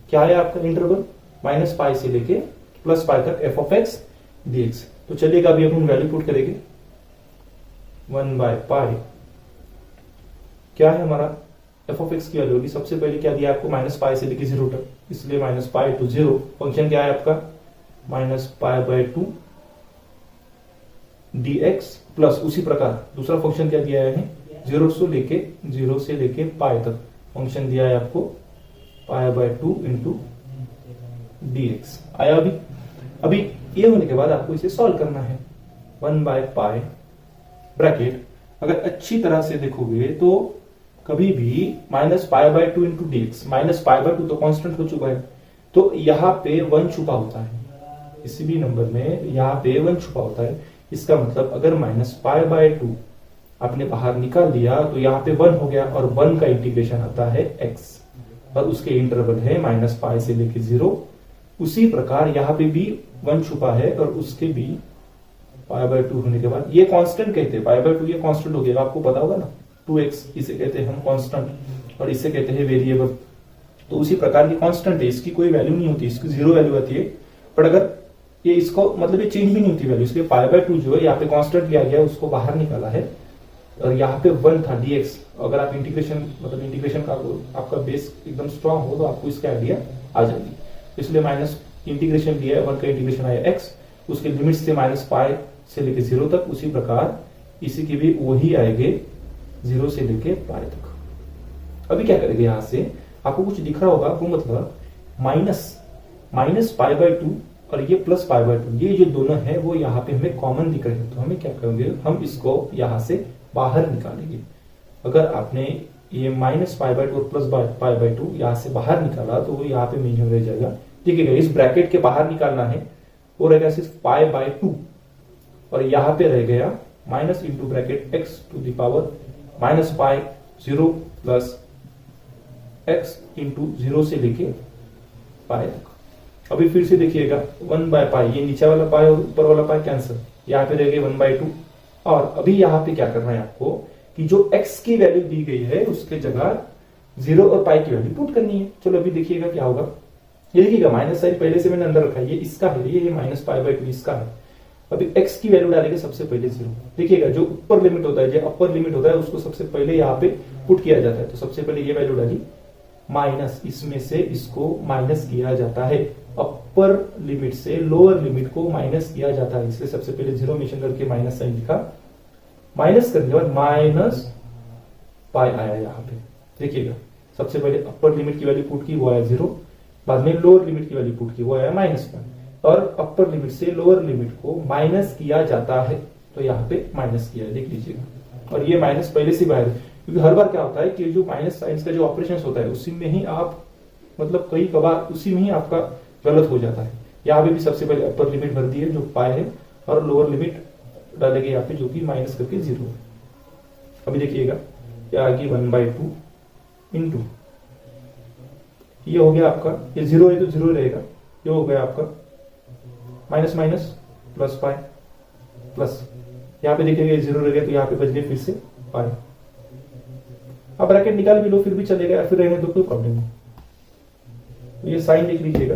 क्या है आपका इंटरवल, -π से लेके +π तक F of x D x. तो चलिएगा अभी हम वैल्यू पुट करेंगे। 1/π क्या है हमारा एफ ऑफ एक्स की वैल्यू होगी। सबसे पहले क्या दिया आपको, -π से लेके 0 तक, इसलिए -π to 0। फंक्शन क्या है आपका, -π/2 dx प्लस उसी प्रकार दूसरा फंक्शन क्या दिया है, 0 से लेके पाई तक फंक्शन दिया है आपको π/2 इंटू dx। आया अभी ये होने के बाद आपको इसे सॉल्व करना है। 1/π ब्रैकेट अगर अच्छी तरह से देखोगे तो कभी भी -π/2 इंटू dx, -π/2 तो कांस्टेंट हो चुका है, तो यहाँ पे 1 छुपा होता है। किसी भी नंबर में यहाँ पे 1 छुपा होता है। इसका मतलब अगर -π/2 आपने बाहर निकाल दिया तो यहाँ पे 1 हो गया, और 1 का इंटीग्रेशन आता है x, और उसके इंटरवल है -π से लेके 0। उसी प्रकार यहाँ पे भी 1 छुपा है, और उसके भी π/2 होने के बाद ये कांस्टेंट कहते हैं। π/2 ये कांस्टेंट हो गया, आपको पता होगा ना, 2x इसे कहते हैं हम कांस्टेंट, और इसे कहते हैं वेरिएबल। तो उसी प्रकार की कांस्टेंट है, इसकी कोई वैल्यू नहीं होती, इसकी 0 वैल्यू आती है। पर अगर ये इसको मतलब ये चेंज भी नहीं होती वैल्यू, इसलिए π/2 जो है यहाँ पे कांस्टेंट लिया गया, उसको बाहर निकाला है, और यहाँ पे 1 था dx। अगर आप इंटीग्रेशन का आपका बेस एकदम स्ट्रांग हो तो आपको इसका आइडिया आ जाएगी। इसलिए माइनस इंटीग्रेशन लिया है, 1 का इंटीग्रेशन आया x, उसके लिमिट्स थे -π से लेके 0 तक। उसी प्रकार इसी की भी वही आएंगे 0 से लेके π तक। अभी क्या करेंगे, यहां से आपको कुछ दिख रहा होगा, वो मतलब -π/2 और ये +π/2, ये जो दोनों है वो यहाँ पे हमें कॉमन दिख रहे हैं। तो हमें क्या करेंगे, हम इसको यहां से बाहर निकालेंगे। अगर आपने ये -π/2 और +π/2 यहाँ से बाहर निकाला तो वो यहाँ पे मिनिमम रह जाएगा। ठीक है, इस ब्रैकेट के बाहर निकालना है, वो रहेगा सिर्फ π/2, और यहाँ पे रह गया minus into bracket x to the power -π 0 plus x into 0 से लेके π तक। अभी फिर से देखिएगा 1/π, ये नीचे वाला π और ऊपर वाला π कैंसिल, यहाँ पे रह गए 1/2। और अभी यहाँ पे क्या करना है आपको कि जो x की वैल्यू दी गई है उसके जगह 0 और π की वैल्यू पुट करनी है। चलो अभी देखिएगा क्या होगा। ये देखिएगा माइनस साइन पहले से मैंने अंदर रखा है, ये इसका है, ये -π/2 इसका है। अभी x की वैल्यू डालेंगे सबसे पहले 0। देखिएगा जो ऊपर लिमिट होता है, जो अपर लिमिट होता है, उसको सबसे पहले यहाँ पे पुट किया जाता है। तो सबसे पहले ये वैल्यू डाली, माइनस इसमें से इसको माइनस किया जाता है, अपर लिमिट से लोअर लिमिट को माइनस किया जाता है। इसलिए सबसे पहले 0 मेंशन करके माइनस साइन लिखा, माइनस करने के बाद -π आया यहाँ पे। देखिएगा सबसे पहले अपर लिमिट की वैल्यू पुट की, वो आया 0, बाद में लोअर लिमिट की वैल्यू पुट की, वो आया -π, और अपर लिमिट से लोअर लिमिट को माइनस किया जाता है, तो यहाँ पे माइनस किया है, देख लीजिएगा। और ये माइनस पहले से बाहर, क्योंकि हर बार क्या होता है कि जो माइनस साइंस का जो ऑपरेशन होता है उसी में ही आप मतलब कई कबार उसी में ही आपका गलत हो जाता है। यहाँ पे भी सबसे पहले अपर लिमिट भर दी है जो π है, और लोअर लिमिट डालेंगे यहाँ पे जो कि माइनस करके 0 है। अभी देखिएगा क्या आगे 1/2 इंटू, ये हो गया आपका, ये 0 है तो 0 रहेगा, ये हो गया आपका माइनस माइनस प्लस π प्लस, यहाँ पे देखिएगा 0 रह गया तो यहाँ पे बच गए फिर से π। अब ब्रैकेट निकाल भी लो फिर भी चलेगा, या फिर रहने दो, कोई प्रॉब्लम नहीं। तो ये साइन देख लीजिएगा,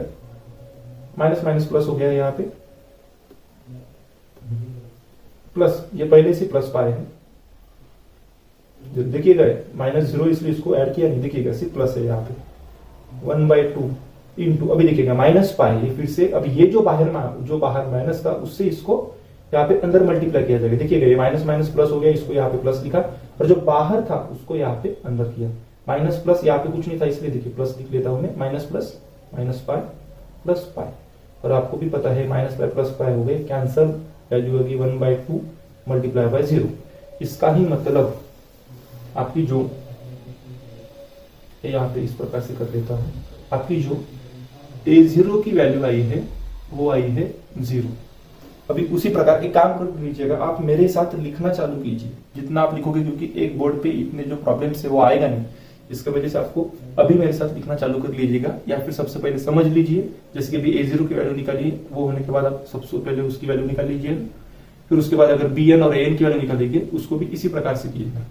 माइनस माइनस प्लस हो गया यहाँ पे, प्लस ये पहले से प्लस π है। देखिएगा -0 इसलिए इसको ऐड किया नहीं, देखिएगा सिर्फ प्लस है यहाँ पे 1/2 इंटू, अभी देखिएगा -π, ये फिर से अब ये जो बाहर माइनस था उससे इसको यहाँ पे अंदर मल्टीप्लाई किया जाएगा। देखिएगा ये माइनस माइनस प्लस हो गया, इसको यहाँ पे प्लस लिखा, और जो बाहर था उसको यहाँ पे अंदर किया। माइनस प्लस यहाँ पे कुछ नहीं था इसलिए देखिए प्लस लिख लेता हूं मैं, माइनस प्लस -π प्लस π, और आपको भी पता है -π प्लस π हो गए कैंसल, वैल्यू होगी 1/2 मल्टीप्लाई बाय 0। इसका ही मतलब आपकी जो यहाँ पे इस प्रकार से कर देता हूं, आपकी जो a0 की वैल्यू आई है वो आई है 0। अभी उसी प्रकार एक काम कर लीजिएगा, आप मेरे साथ लिखना चालू कीजिए जितना आप लिखोगे, क्योंकि एक बोर्ड पे इतने जो प्रॉब्लम्स है वो आएगा नहीं, इसका वजह से आपको अभी मेरे साथ लिखना चालू कर लीजिएगा, या फिर सबसे पहले समझ लीजिए। जैसे कि अभी a0 की वैल्यू निकालिए, वो होने के बाद आप सबसे पहले उसकी वैल्यू निकाल लीजिए, फिर उसके बाद अगर bn और an की वैल्यू निकालेंगे उसको भी इसी प्रकार से कीजिएगा।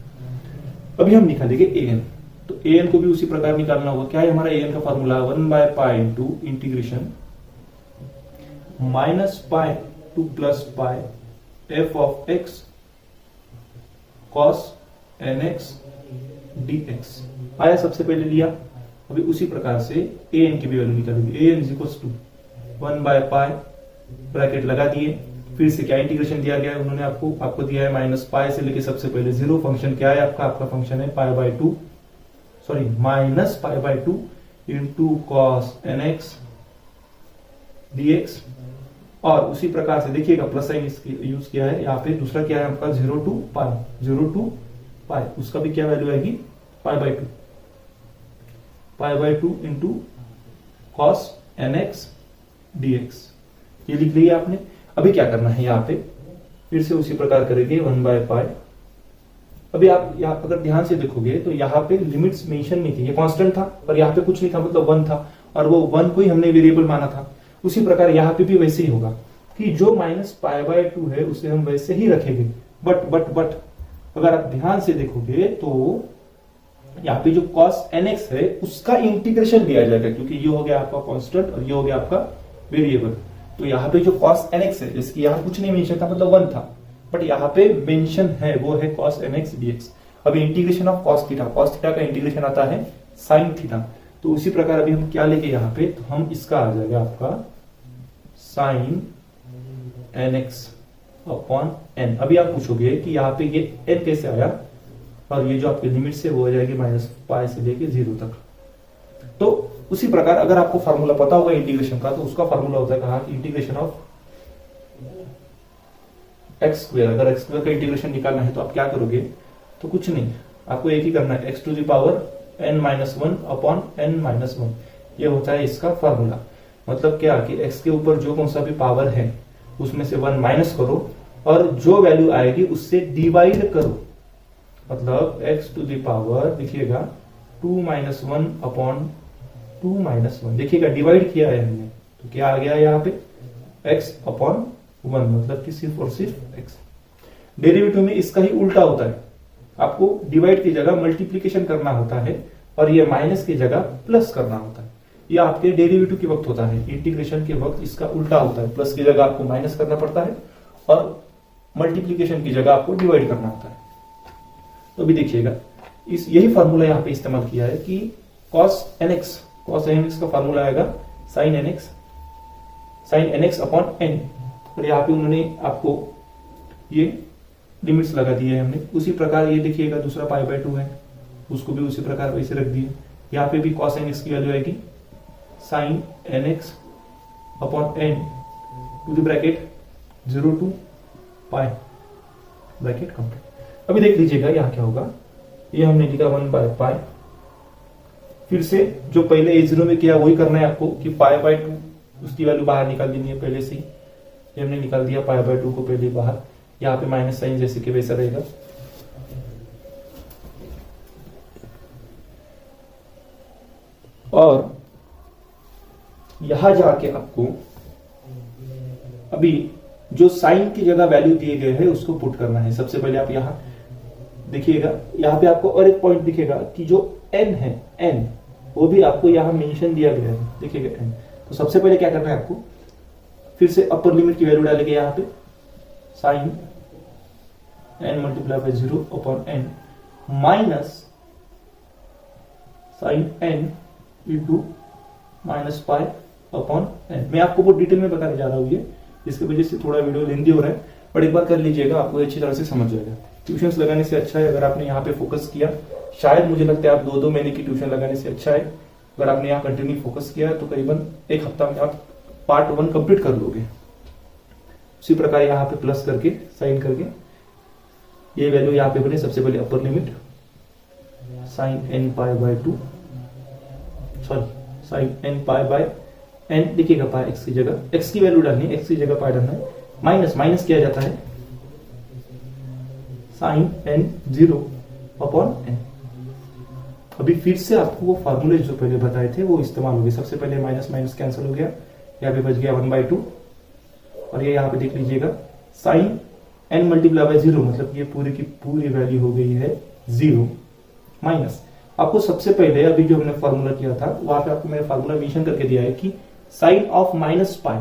अभी हम निकालेंगे an, तो an को भी उसी प्रकार निकालना होगा। क्या है हमारा an का formula, 1/π into integration -π to +π f of x cos nx dx आया, सबसे पहले लिया। अभी उसी प्रकार से an की भी वैल्यू निकालेंगे। an इक्वल्स टू 1/π ब्रैकेट लगा दिए, फिर से क्या इंटीग्रेशन दिया गया है उन्होंने आपको दिया है -π से लेके सबसे पहले 0। फंक्शन क्या है आपका फंक्शन है -π/2 इंटू cos nx dx। और उसी प्रकार से देखिएगा प्लस साइन यूज किया है यहाँ पे। दूसरा क्या है आपका 0 to π, उसका भी क्या वैल्यू आएगी π/2 इंटू cos nx dx। ये लिख लिया आपने। अभी क्या करना है यहाँ पे, फिर से उसी प्रकार करेंगे 1/π। अभी आप यहाँ अगर ध्यान से देखोगे तो यहाँ पे लिमिट्स मेंशन नहीं थी, ये कांस्टेंट था और यहाँ पे कुछ नहीं था, मतलब 1 था और वो 1 को ही हमने वेरिएबल माना था। उसी प्रकार यहाँ पे भी वैसे ही होगा कि जो -π/2 है उसे हम वैसे ही रखेंगे। बट अगर आप ध्यान से देखोगे तो यहाँ पे जो cos nx है उसका इंटीग्रेशन लिया जाएगा, क्योंकि ये हो गया आपका कांस्टेंट और ये हो गया आपका वेरिएबल। तो यहाँ पे जो cos nx है, जिसकी यहाँ कुछ नहीं मेंशन था, मतलब 1 था, बट यहाँ पे मेंशन है, वो है cos nx dx। अभी इंटीग्रेशन ऑफ cos थीटा का इंटीग्रेशन आता है sin थीटा। तो उसी प्रकार अभी हम क्या लेके यहाँ पे, तो हम इसका आ जाएगा आपका sin nx अपॉन n। अभी आप पूछोगे कि यहाँ पे ये n कैसे आया, और ये जो आपकी लिमिट है वो हो जाएगी -π से लेके 0 तक। तो उसी प्रकार अगर आपको फार्मूला पता होगा इंटीग्रेशन का, तो उसका फार्मूला होता है कहा इंटीग्रेशन ऑफ x²। अगर x² का इंटीग्रेशन निकालना है तो आप क्या करोगे, तो कुछ नहीं, आपको एक ही करना है, x⁻n−1 अपॉन n-1। ये होता है इसका फार्मूला। मतलब क्या कि x के ऊपर जो कौन सा भी पावर है उसमें से 1 माइनस करो और जो वैल्यू आएगी उससे डिवाइड करो। मतलब x⁻, देखिएगा 2-1 अपॉन 2-1, देखिएगा डिवाइड किया है हमने, तो क्या आ गया यहाँ पे x अपॉन 1, मतलब कि सिर्फ और सिर्फ x। डेरिवेटिव में इसका ही उल्टा होता है, आपको डिवाइड की जगह मल्टीप्लीकेशन करना होता है और ये माइनस की जगह प्लस करना होता है। ये आपके डेरिवेटिव के वक्त होता है, इंटीग्रेशन के वक्त इसका उल्टा होता है, प्लस की जगह आपको माइनस करना पड़ता है और मल्टीप्लीकेशन की जगह आपको डिवाइड करना होता है। तो अभी देखिएगा यही फॉर्मूला यहाँ पे इस्तेमाल किया है कि cos nx का फॉर्मूला आएगा sin nx अपॉन n। और यहाँ पे उन्होंने आपको ये लिमिट्स लगा दिए हैं हमने। उसी प्रकार ये देखिएगा दूसरा π/2 है, उसको भी उसी प्रकार वैसे रख दिए। यहाँ पे भी cos nx की वैल्यू आएगी sin nx upon n to the bracket 0 to π bracket complete. अभी देख लीजिएगा यहाँ क्या होगा, ये हमने लिखा 1/π। फिर से जो पहले a0 में किया वही करना है आपको कि π/2 उसकी वैल्यू बाहर निकाल देनी है पहले से ही। ये हमने निकाल दिया π/2 को पहले बाहर, यहाँ पे माइनस साइन जैसे कि वैसा रहेगा। और यहां जाके आपको अभी जो साइन की जगह वैल्यू दिए गए हैं उसको पुट करना है। सबसे पहले आप यहां देखिएगा, यहाँ पे आपको और एक पॉइंट दिखेगा कि जो n है, n वो भी आपको यहाँ मेंशन दिया गया है, देखिएगा n। तो सबसे पहले क्या करना है आपको, फिर से अपर लिमिट की वैल्यू डालेंगे यहाँ पे sin n multiply by 0 upon n minus sin n into -π upon n। मैं आपको बहुत डिटेल में बताने जा रहा हूँ, ये इसकी वजह से थोड़ा वीडियो लेंदी हो रहा है, पर एक बार कर लीजिएगा, आपको अच्छी तरह से समझ जाएगा। ट्यूशंस लगाने से अच्छा है अगर आपने यहाँ पे फोकस किया, शायद मुझे लगता है आप 2-2 महीने की ट्यूशन लगाने से अच्छा है अगर आपने यहाँ कंटिन्यू फोकस किया तो करीबन 1 हफ्ता में आप पार्ट 1 कंप्लीट कर लोगे। उसी प्रकार यहाँ पे प्लस करके साइन करके ये वैल्यू यहाँ पे बने। सबसे पहले upper limit sin nπ/2 sin nπ/n, देखिएगा पाई x की जगह x की वैल्यू डालनी है, x की जगह पाई डालना है, माइनस किया जाता है sin n 0 अपॉन n। अभी फिर से आपको वो फार्मूले जो पहले बताए थे वो इस्तेमाल हो गए। सबसे पहले माइनस कैंसिल हो गया, यहाँ पे बच गया 1/2 और ये यहाँ पे देख लीजिएगा sin n मल्टीप्लाई बाय 0 मतलब ये पूरी की पूरी वैल्यू हो गई है 0 माइनस, आपको सबसे पहले अभी जो हमने फॉर्मूला किया था वहां पे आपको मैंने फॉर्मूला मेंशन करके दिया है कि sine of minus pi,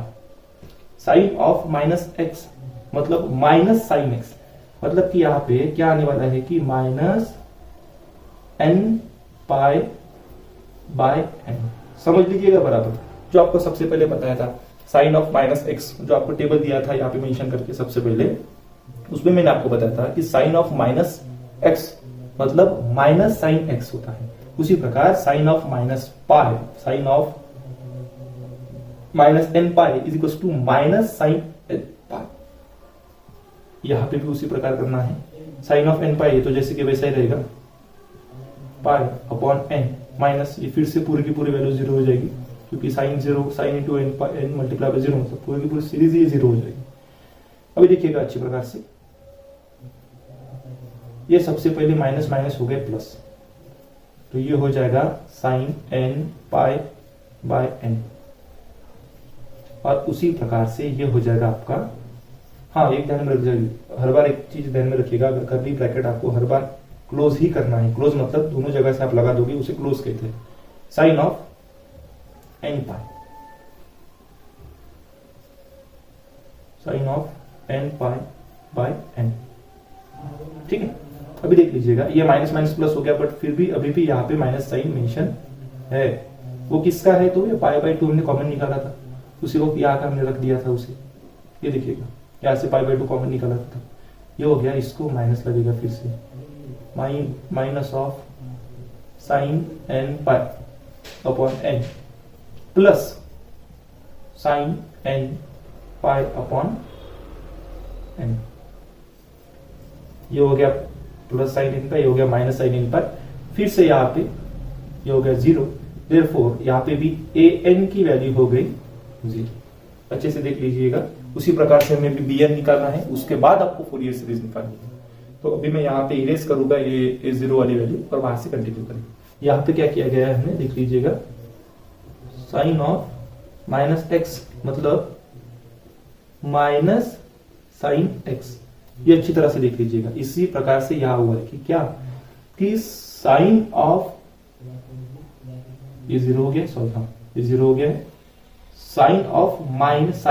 sine of minus x मतलब माइनस साइन एक्स, मतलब कि यहां पे क्या आने वाला है कि minus n pi by n, समझ लीजिएगा बराबर। जो आपको सबसे पहले बताया था साइन ऑफ माइनस एक्स, जो आपको टेबल दिया था यहाँ पे मेंशन करके सबसे पहले, उसमें मैंने आपको बताया था कि साइन ऑफ माइनस एक्स मतलब माइनस साइन एक्स होता है। उसी प्रकार sine of minus pi, sine of minus n pi is equal to minus sine n pi, यहां पे भी उसी प्रकार करना है। साइन ऑफ एन पाई तो जैसे कि वैसा ही रहेगा, पाई अपॉन एन माइनस, ये फिर से पूरी की पूरी वैल्यू 0 हो जाएगी क्योंकि sine 0 sine into n multiply by 0 मतलब पूरी की पूरी सीरीज ये 0 हो जाएगी। अभी देखिएगा अच्छी प्रकार से, ये सबसे पहले माइनस माइनस हो गए प्लस, तो ये हो जाएगा sine n pi by n, और उसी प्रकार से ये हो जाएगा आपका, हाँ एक ध्यान में रख जाइए, हर बार एक चीज ध्यान में रखिएगा, अगर कर्ली ब्रैकेट आपको हर बार क्लोज ही करना है, क्लोज मतलब दोनों जगह से आप लगा दोगे उसे क्लोज कहते हैं। Sine of n pi, sine of n pi by n, ठीक है। अभी देख लीजिएगा ये माइनस माइनस प्लस हो गया, बट फिर भी अभी भी यहाँ पे माइनस साइन मेंशन है। वो किसका है, तो ये पाई बाय 2 हमने कॉमन निकाला था, उसी वक्त यहाँ का हमने रख दिया था उसे, ये देखिएगा यहाँ से पाई बाय 2 कॉमन निकाला था, ये हो गया, इसको माइनस लगेगा फिर से, minus of sine n pi upon n plus sine n pi upon n, ये हो गया प्लस साइन एन पाई, ये हो गया माइनस साइन एन पाई, फिर से यहाँ पे ये हो गया 0, देयरफॉर यहाँ पे भी ए एन की वैल्यू हो गई 0। अच्छे से देख लीजिएगा, उसी प्रकार से हमें भी बी एन निकालना है, उसके बाद आपको फूरियर सीरीज निकालनी है। तो अभी मैं यहाँ पे इरेज करूंगा ये 0 वाली वैल्यू और वहां से कंटिन्यू करेंगे। यहाँ पे क्या किया गया है हमने, देख लीजिएगा, साइन ऑफ माइनस एक्स मतलब माइनस साइन एक्स, ये अच्छी तरह से देख लीजिएगा। इसी प्रकार से यहां हुआ है कि क्या, कि साइन ऑफ, ये 0 हो गया, सॉरी हाँ ये 0 हो गया है, sine of minus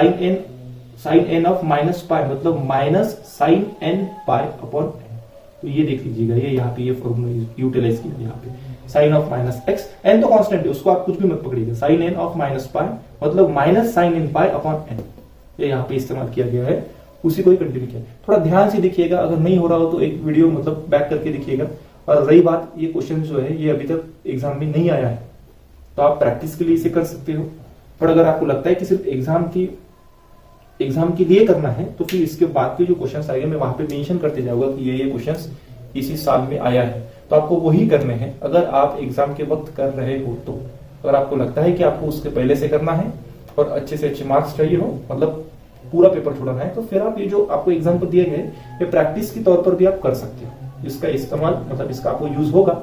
sine n of minus pi मतलब minus sine n pi upon n, तो ये देख लीजिएगा, ये यहाँ पे ये फॉर्मूला यूटिलाइज किया यहाँ पे, sine of minus x, n तो कांस्टेंट है उसको आप कुछ भी मत पकड़िएगा, sine n of minus pi मतलब minus sine n pi upon n, ये यहाँ पे इस्तेमाल किया गया है, उसी को ही कंटिन्यू किया। थोड़ा ध्यान से देखिएगा, अगर नहीं हो रहा हो तो एक वीडियो मतलब बैक करके देखिएगा। और रही बात, ये क्वेश्चन जो है ये अभी तक एग्जाम में नहीं आया है, तो आप प्रैक्टिस के लिए इसे कर सकते हो, पर अगर आपको लगता है कि सिर्फ एग्जाम के लिए करना है तो फिर इसके बाद के जो क्वेश्चंस आएंगे मैं वहां पे मेंशन करते जाऊंगा कि ये क्वेश्चंस इसी साल में आया है, तो आपको वही करने हैं अगर आप एग्जाम के वक्त कर रहे हो। तो अगर आपको लगता है कि आपको उसके पहले से करना है और अच्छे से अच्छे मार्क्स चाहिए हो, मतलब पूरा पेपर छोड़ना है, तो फिर आप ये जो आपको एग्जाम पर दिए गए ये प्रैक्टिस के तौर पर भी आप कर सकते हो। इसका इस्तेमाल मतलब इसका आपको यूज होगा,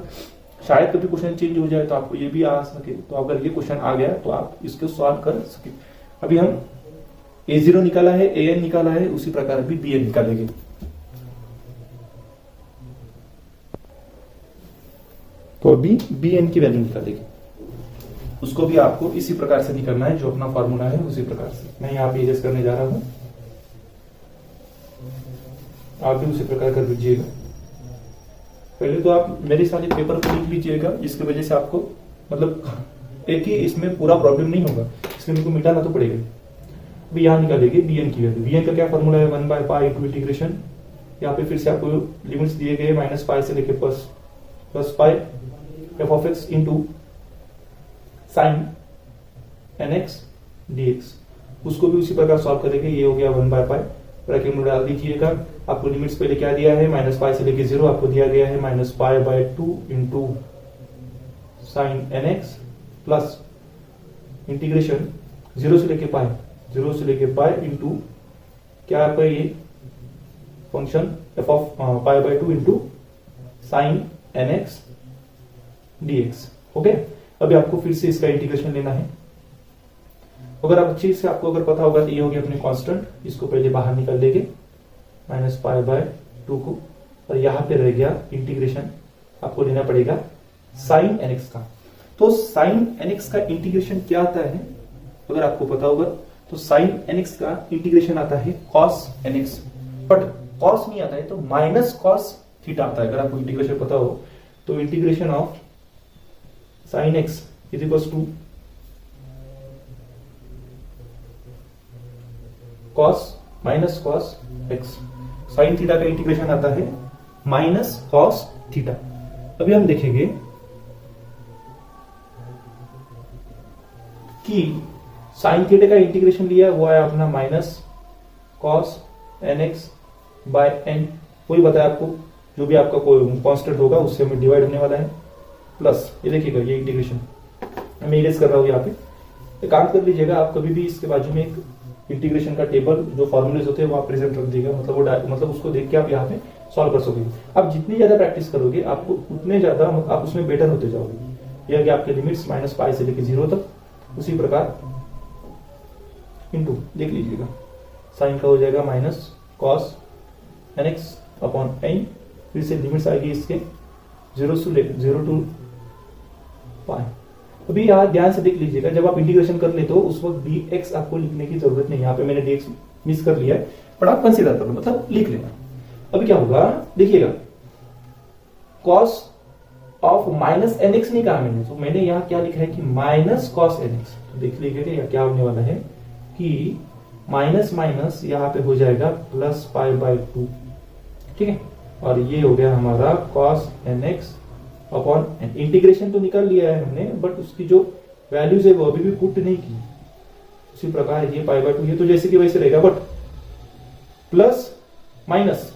शायद कभी क्वेश्चन चेंज हो जाए तो आपको ये भी आ सके, तो अगर ये क्वेश्चन आ गया तो आप इसको सॉल्व कर सके। अभी हम A0 निकाला है, AN निकाला है, उसी प्रकार अभी BN निकालेंगे। तो अभी BN की वैल्यू निकालेंगे, उसको भी आपको इसी प्रकार से निकालना है, जो अपना फॉर्मूला है उसी प्रकार से। मैं यहाँ पे इरेज करने जा रहा हूं, आप भी उसी प्रकार कर दीजिएगा। पहले तो आप मेरे साथ पेपर को लिख लीजिएगा, जिसकी वजह से आपको मतलब एक ही इसमें पूरा प्रॉब्लम नहीं होगा, इसमें मेरे को मिटाना तो पड़ेगा। अभी यहाँ निकालेंगे BN की वैल्यू। BN का क्या फॉर्मूला है, 1/पाई टू इंटीग्रेशन, यहाँ पे फिर से आपको लिमिट्स दिए गए माइनस पाई से लेके plus pi F of x into sine nx dx, उसको भी उसी प्रकार सॉल्व करेंगे। ये हो गया 1/पाई, ब्रैकेट में डाल दीजिएगा। आपको लिमिट्स पहले क्या दिया है, माइनस पाई से लेके 0, आपको दिया गया है minus pi by 2 into sine nx plus integration 0 से लेके पाई इंटू क्या आपका ये function F of pi by 2 into sine nx dx। Okay, अभी आपको फिर से इसका इंटीग्रेशन लेना है। अगर आप अच्छी से आपको अगर पता होगा तो ये हो गया अपने कांस्टेंट, इसको पहले बाहर निकाल देंगे, माइनस पाई बाय 2 को, और यहाँ पे रह गया इंटीग्रेशन आपको लेना पड़ेगा साइन nx का। तो साइन nx का इंटीग्रेशन क्या आता है, अगर आपको पता होगा तो साइन nx का इंटीग्रेशन आता है cos nx, बट cos नहीं आता है तो माइनस cos थीटा आता है। अगर आपको इंटीग्रेशन पता हो तो integration of sine x is equal to cos minus cos x। Sine theta का इंटीग्रेशन आता है माइनस cos थीटा। अभी हम देखेंगे कि साइन थीटा का इंटीग्रेशन लिया वो है अपना minus cos nx by n, वही बताया आपको, जो भी आपका कोई कांस्टेंट होगा उससे हमें डिवाइड होने वाला है, प्लस ये देखिएगा ये इंटीग्रेशन मैं इरेज कर रहा हूं यहाँ पे। एक काम कर लीजिएगा, आप कभी भी इसके बाजू में एक इंटीग्रेशन का टेबल जो फॉर्मूलेज होते हैं वो आप प्रेजेंट रख दीजिएगा, मतलब वो मतलब उसको देख के आप यहाँ पे सॉल्व कर सकोगे। आप जितनी ज्यादा प्रैक्टिस करोगे आपको उतने ज्यादा आप उसमें बेटर होते जाओगे। यह कि आपके लिमिट्स माइनस पाई से लेकर 0 तक, उसी प्रकार इनटू देख लीजिएगा साइन का हो जाएगा minus cos nx upon n, फिर से लिमिट्स आएगी इसके 0 टू पाई। अभी यहाँ ध्यान से देख लीजिएगा, जब आप इंटीग्रेशन कर ले तो उस वक्त dx आपको लिखने की जरूरत नहीं, यहाँ पे मैंने dx मिस कर लिया है, पर आप कंसीडर कर लो, मतलब लिख लेना। अभी क्या होगा देखिएगा, cos ऑफ माइनस nx नहीं कहा मैंने, तो मैंने यहाँ क्या लिखा है कि माइनस cos nx। तो देख लीजिएगा क्या होने वाला है कि माइनस माइनस यहाँ पे हो जाएगा प्लस पाई बाय 2, ठीक है, और ये हो गया हमारा cos nx upon n। Integration तो निकाल लिया है हमने, बट उसकी जो वैल्यूज है वो अभी भी पुट नहीं की। उसी प्रकार ये पाई बाय 2 ये तो जैसे कि वैसे रहेगा, बट प्लस माइनस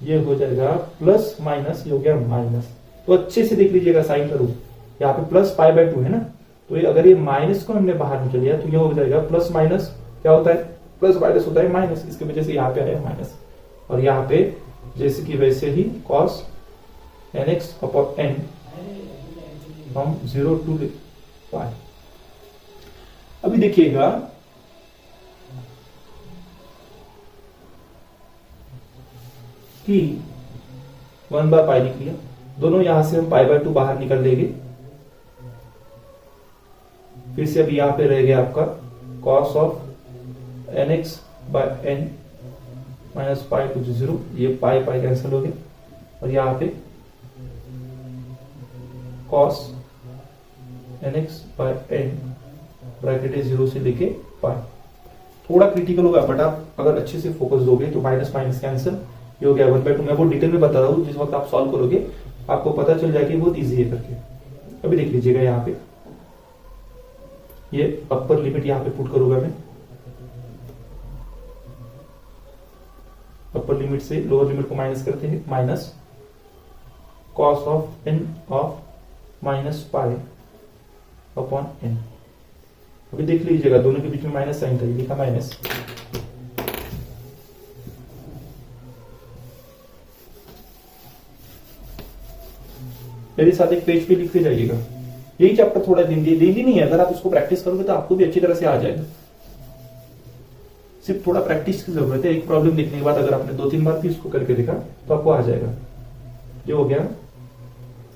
ये हो जाएगा प्लस माइनस, ये हो गया माइनस। तो अच्छे से देख लीजिएगा साइन का रूप, यहाँ पे प्लस पाई बाय 2 है ना, तो ये अगर ये माइनस को हमने बाहर निकल लिया तो ये हो जाएगा प्लस माइनस, क्या होता है प्लस माइनस होता है माइनस, इसके वजह से यहाँ पे आया माइनस, और यहाँ पे जैसे कि वैसे ही cos nx अपॉन n हम 0 टू पाई। अभी देखिएगा कि 1 बाय पाई लिख लिया, दोनों यहां से हम पाई बाय 2 बाहर निकल लेंगे, फिर से अभी यहां पे रह गया आपका cos of nx by n minus pi to 0, ये पाई पाई कैंसिल हो गया, और यहाँ पे cos nx by n bracket है 0 से लेके पाई। थोड़ा क्रिटिकल होगा, बट आप अगर अच्छे से फोकस दोगे तो माइनस माइनस कैंसिल, ये हो गया 1/2। मैं वो डिटेल में बता रहा हूँ, जिस वक्त आप सॉल्व करोगे आपको पता चल जाएगी, बहुत इजी है करके। अभी देख लीजिएगा यहाँ पे ये अपर लिमिट यहाँ पे पुट करूंगा मैं, अपर लिमिट से लोअर लिमिट को माइनस करते हैं, minus cos of n of minus pi upon n। अभी देख लीजिएगा दोनों के बीच में माइनस साइन था, ये लिखा माइनस, मेरे साथ एक पेज पे लिखते जाइएगा। यही चैप्टर थोड़ा डेली नहीं है, अगर आप उसको प्रैक्टिस करोगे तो आपको भी अच्छी तरह से आ जाएगा। सिर्फ थोड़ा प्रैक्टिस की जरूरत है। एक प्रॉब्लम देखने के बाद अगर आपने 2-3 बार भी इसको करके देखा तो आपको आ जाएगा। ये हो गया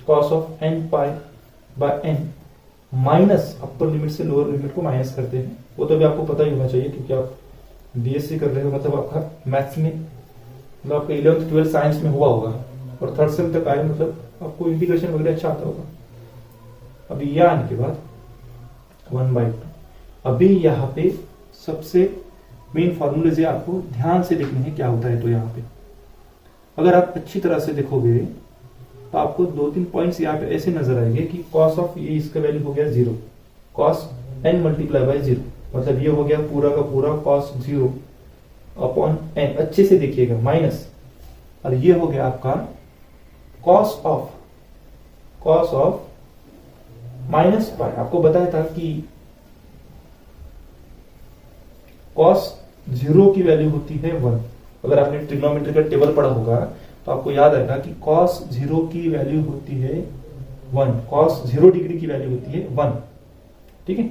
cos of n pi by n minus upper limit से लोअर लिमिट को माइनस करते हैं, वो तो भी आपको पता ही होना चाहिए क्योंकि आप बीएससी कर रहे हो, मतलब आपका मैथ्स में, मतलब आपका 11th 12th साइंस में हुआ होगा और 3rd सेम तक आए, मतलब आपको इंटीग्रेशन वगैरह अच्छा आता होगा। अभी यह आने के बाद 1/2, अभी यहाँ पे सबसे मेन फॉर्मूले से आपको ध्यान से देखने हैं क्या होता है। तो यहाँ पे अगर आप अच्छी तरह से देखोगे तो आपको 2-3 पॉइंट्स यहाँ पे ऐसे नजर आएंगे कि cos ऑफ ये इसका वैल्यू हो गया 0, cos n मल्टीप्लाई बाय 0, मतलब ये हो गया पूरा का पूरा cos 0 अपॉन n। अच्छे से देखिएगा माइनस, और ये हो गया आपका cos ऑफ माइनस पाई। आपको बताया था कि cos 0 की वैल्यू होती है 1। अगर आपने ट्रिग्नोमेट्री का टेबल पढ़ा होगा तो आपको याद आएगा कि cos 0 की वैल्यू होती है 1, cos 0 डिग्री की वैल्यू होती है 1, ठीक है।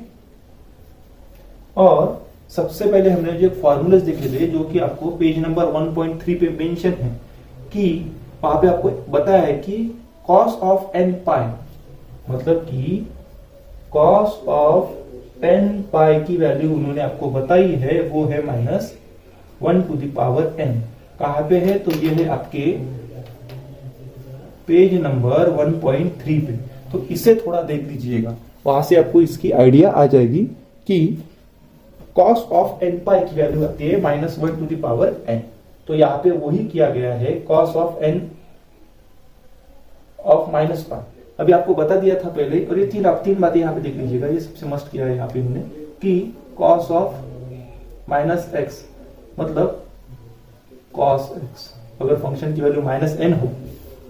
और सबसे पहले हमने जो फॉर्मूलेस देखे थे जो कि आपको पेज नंबर 1.3 पे मेंशन है कि वहां पे आपको बताया है कि cos ऑफ n पाई, मतलब कि cos ऑफ n पाई की वैल्यू उन्होंने आपको बताई है वो है -1 टू द पावर n। कहां पे है? तो ये है आपके पेज नंबर 1.3 पे। तो इसे थोड़ा देख लीजिएगा, वहां से आपको इसकी आइडिया आ जाएगी कि cos ऑफ n पाई की वैल्यू आती है -1 टू द पावर n। तो यहाँ पे वही किया गया है cos of n of minus पाई। अभी आपको बता दिया था पहले, और ये तीन बातें यहाँ पे देख लीजिएगा, ये सबसे मस्त किया है यहाँ पे हमने कि cos ऑफ -x मतलब cos x। अगर फंक्शन की वैल्यू -n हो,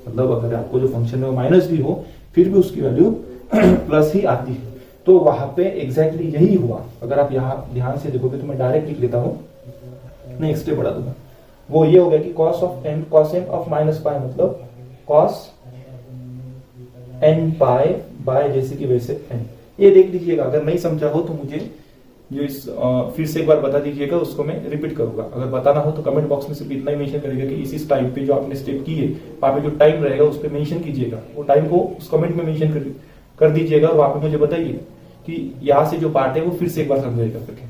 मतलब अगर आपको जो फंक्शन है वो माइनस भी हो फिर भी उसकी वैल्यू प्लस ही आती है। तो वहां पे एग्जैक्टली यही हुआ। अगर आप यहाँ ध्यान से देखोगे तो मैं डायरेक्ट लिख लेता हूं, नहीं एक स्टेप बढ़ा दूंगा। वो ये हो गया कि cos of n cos n of minus pi मतलब cos n पाई बाय जैसे कि वैसे n। ये देख लीजिएगा, अगर नहीं समझा हो तो मुझे जो इस फिर से एक बार बता दीजिएगा, उसको मैं रिपीट करूंगा। अगर बताना हो तो कमेंट बॉक्स में सिर्फ इतना ही मेंशन करिएगा कि इस टाइम पे जो आपने स्टेप की है वहां पे जो टाइम रहेगा उस पर मेंशन कीजिएगा। वो टाइम को उस कमेंट में मेंशन कर दीजिएगा और वहां पे मुझे बताइए कि यहाँ से जो पार्ट है वो फिर से एक बार समझाइएगा करके।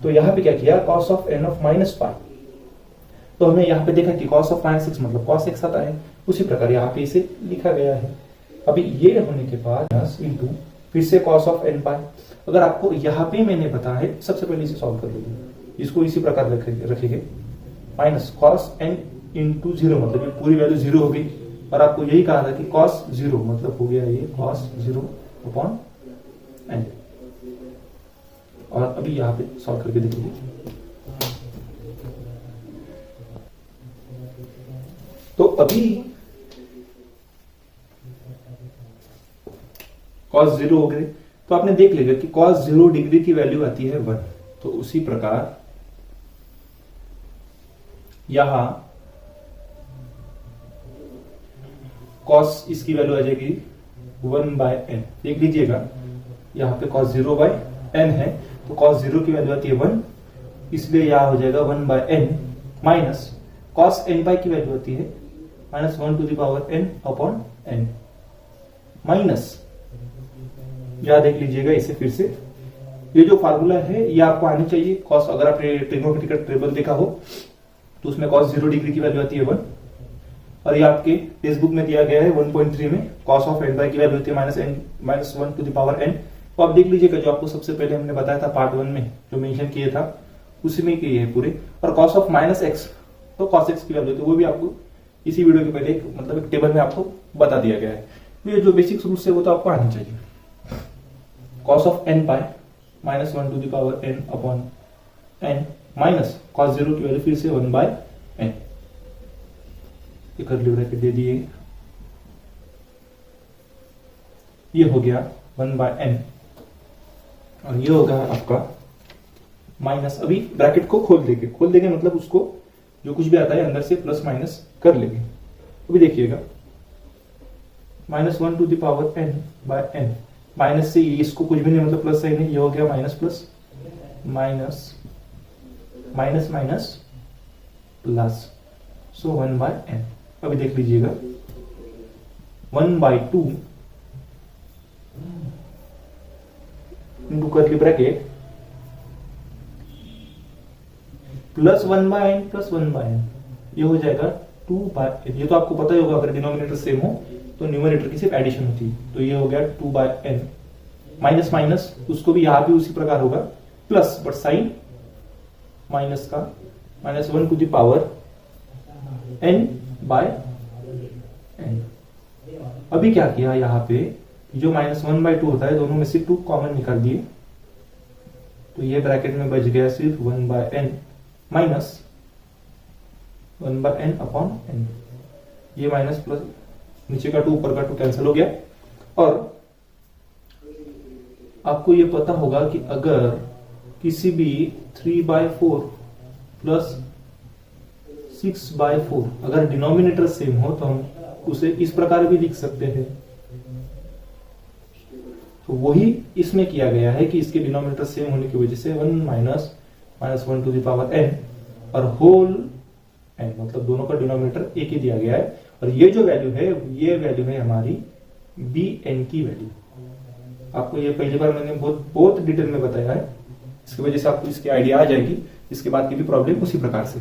तो यहाँ पे क्या किया, cos of n of minus पाई। तो हमने यहाँ पे देखा कि cos ऑफ -x मतलब cos x आता है, उसी प्रकार यहाँ पे इसे लिखा गया है। अभी ये होने के बाद इंटू फिर से cos ऑफ n पाई। अगर आपको यहाँ पे मैंने बताया है, सबसे पहले इसे सॉल्व कर लीजिए, इसको इसी प्रकार रखेंगे माइनस cos n इंटू 0 मतलब ये पूरी वैल्यू 0 हो गई। और आपको यही कहा था कि cos 0 मतलब हो गया ये cos 0 अपॉन n। और अभी यहाँ पे सॉल्व करके देखिए, तो अभी cos 0 हो गए। तो आपने देख लिया कि cos 0 डिग्री की वैल्यू आती है 1। तो उसी प्रकार यहां cos इसकी वैल्यू आ जाएगी 1/n। देख लीजिएगा यहां पे cos 0/n है, तो cos 0 की वैल्यू आती है 1, इसलिए यहां हो जाएगा 1/n माइनस cos n पाई की वैल्यू आती है -1 to the power n upon n minus, यहां देख लीजिएगा इसे फिर से, ये जो फार्मूला है ये आपको आनी चाहिए। cos, अगर आपने ट्रिग्नोमेट्रिक टेबल देखा हो तो उसमें cos 0 डिग्री की वैल्यू आती है 1, और ये आपके टेक्स्ट बुक में दिया गया है 1.3 में cos ऑफ n की वैल्यू होती है -1 टू द पावर n। तो आप देख लीजिएगा जो आपको सबसे पहले हमने बताया था पार्ट 1 में जो मेंशन किया था उसी में किए है पूरे। और cos ऑफ -x तो cos x की वैल्यू, तो वो भी आपको इसी वीडियो के पहले मतलब एक टेबल में आपको बता दिया गया है। ये जो बेसिक रूल्स है वो तो आपको आनी चाहिए। cos of n pi -1 to the power n upon n minus cos 0 की वैल्यू फिर से 1/n, कर्ली ब्रैकेट दे दिए, ये हो गया 1/n और ये होगा आपका माइनस। अभी ब्रैकेट को खोल देंगे मतलब उसको जो कुछ भी आता है अंदर से प्लस माइनस कर लेंगे। अभी देखिएगा -1 to the power n/n, minus से इसको कुछ भी नहीं मतलब प्लस साइन है, ये हो गया minus plus minus minus minus plus, so 1/n। अभी देख लीजिएगा 1/2 into curly bracket plus 1/n plus 1/n, ये हो जाएगा 2/n। ये तो आपको पता ही होगा, अगर डिनोमिनेटर सेम हो तो न्यूमरेटर की सिर्फ एडिशन होती है। तो ये हो गया 2/n माइनस माइनस, उसको भी यहां भी उसी प्रकार होगा प्लस, बट साइन माइनस का -1 टू द पावर n/n। अभी क्या किया यहाँ पे, जो -1/2 होता है दोनों में से 2 कॉमन निकाल दिए, तो ये ब्रैकेट में बच गया सिर्फ 1/n minus 1/n upon n। ये माइनस प्लस नीचे का 2 ऊपर का 2 कैंसिल हो गया। और आपको ये पता होगा कि अगर किसी भी 3/4 प्लस 6/4 अगर डिनोमिनेटर सेम हो तो हम उसे इस प्रकार भी लिख सकते हैं। तो वही इसमें किया गया है कि इसके डिनोमिनेटर सेम होने की वजह से 1 minus -1 to the power n और होल n, मतलब दोनों का डिनोमिनेटर एक ही दिया गया है। और ये जो वैल्यू है, ये वैल्यू है हमारी bn की वैल्यू। आपको ये पहली बार मैंने बहुत डिटेल में बताया है, इसकी वजह से आपको इसकी आइडिया आ जाएगी। इसके बाद की भी प्रॉब्लम उसी प्रकार से।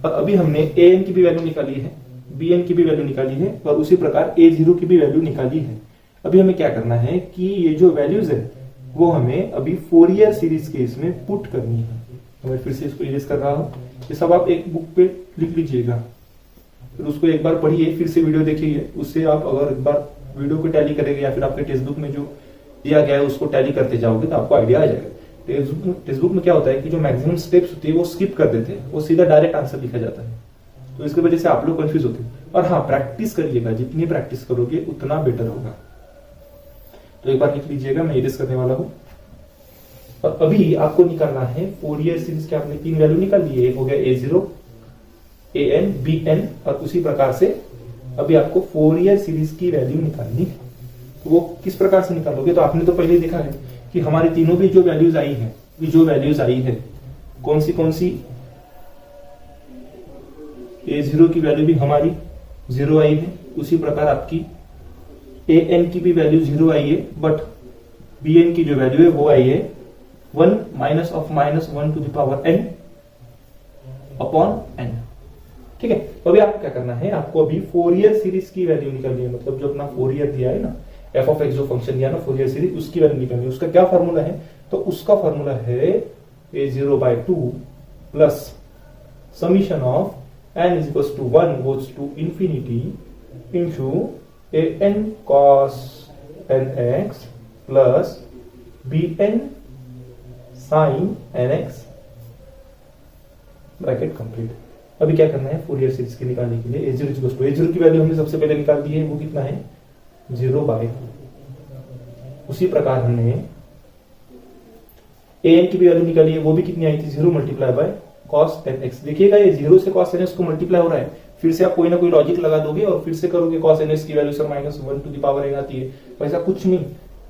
और अभी हमने an की भी वैल्यू निकाली है, bn की भी वैल्यू निकाली है और उसी प्रकार a0 की भी वैल्यू निकाली है। अभी हमें क्या करना है कि ये जो वैल्यूज है वो हमें अभी फोरियर सीरीज के इसमें पुट करनी है। तो मैं फिर से इसको इरेज कर रहा हूं। ये सब आप एक बुक पे लिख लीजिएगा, फिर उसको एक बार पढ़िए, फिर से वीडियो देखिए। उससे आप अगर एक बार वीडियो को टैली करेंगे या फिर आपके टेक्स्ट बुक में जो दिया गया है उसको टैली करते जाओगे तो आपको आइडिया आ जाएगा। टेक्स्ट बुक में क्या होता है कि जो मैक्सिमम स्टेप्स होती है वो स्किप कर देते हैं, वो सीधा डायरेक्ट आंसर लिखा जाता है, तो इसकी वजह से आप लोग कंफ्यूज होते हैं। और हाँ, प्रैक्टिस करिएगा, जितनी प्रैक्टिस करोगे उतना बेटर होगा। तो एक बार लिख लीजिएगा, मैं इरेज करने वाला हूं। और अभी आपको निकालना है फोरियर सीरीज के। आपने 3 वैल्यू निकाल ली है, एक हो गया a0, an, bn और उसी प्रकार से अभी आपको फोरियर सीरीज की वैल्यू निकालनी है। तो वो किस प्रकार से निकालोगे? तो आपने तो पहले देखा है कि हमारी तीनों भी जो वैल्यूज आई है, कौन सी a0 की वैल्यू भी हमारी 0 आई है, उसी प्रकार आपकी an की भी वैल्यू 0 आई है, बट bn की जो वैल्यू है वो आई है 1 minus of -1 to the power n upon n। ठीक है, तो अभी आपको क्या करना है, आपको अभी फोरियर सीरीज की वैल्यू निकालनी है। मतलब जो अपना फोरियर दिया है ना, एफ ऑफ एक्स जो फंक्शन दिया ना फोरियर सीरीज, उसकी वैल्यू निकालनी है। उसका क्या फॉर्मूला है? तो उसका फॉर्मूला है a0/2 plus summation of n is equals to 1 goes to infinity into an cos nx plus bn sin nx, bracket complete. अभी क्या करना है, फोरियर सीरीज के निकालने के लिए a0 की वैल्यू हमने सबसे पहले निकाल दी है, वो कितना है 0/2। उसी प्रकार हमने an की भी वैल्यू निकाली है, वो भी कितनी आई थी 0 मल्टीप्लाई बाय cos nx। देखिएगा ये 0 से cos nx को मल्टीप्लाई हो रहा है, फिर से आप कोई ना कोई लॉजिक लगा दोगे और फिर से करोगे, cos nx की value sir -1 to the power n आती है। वैसा कुछ नहीं,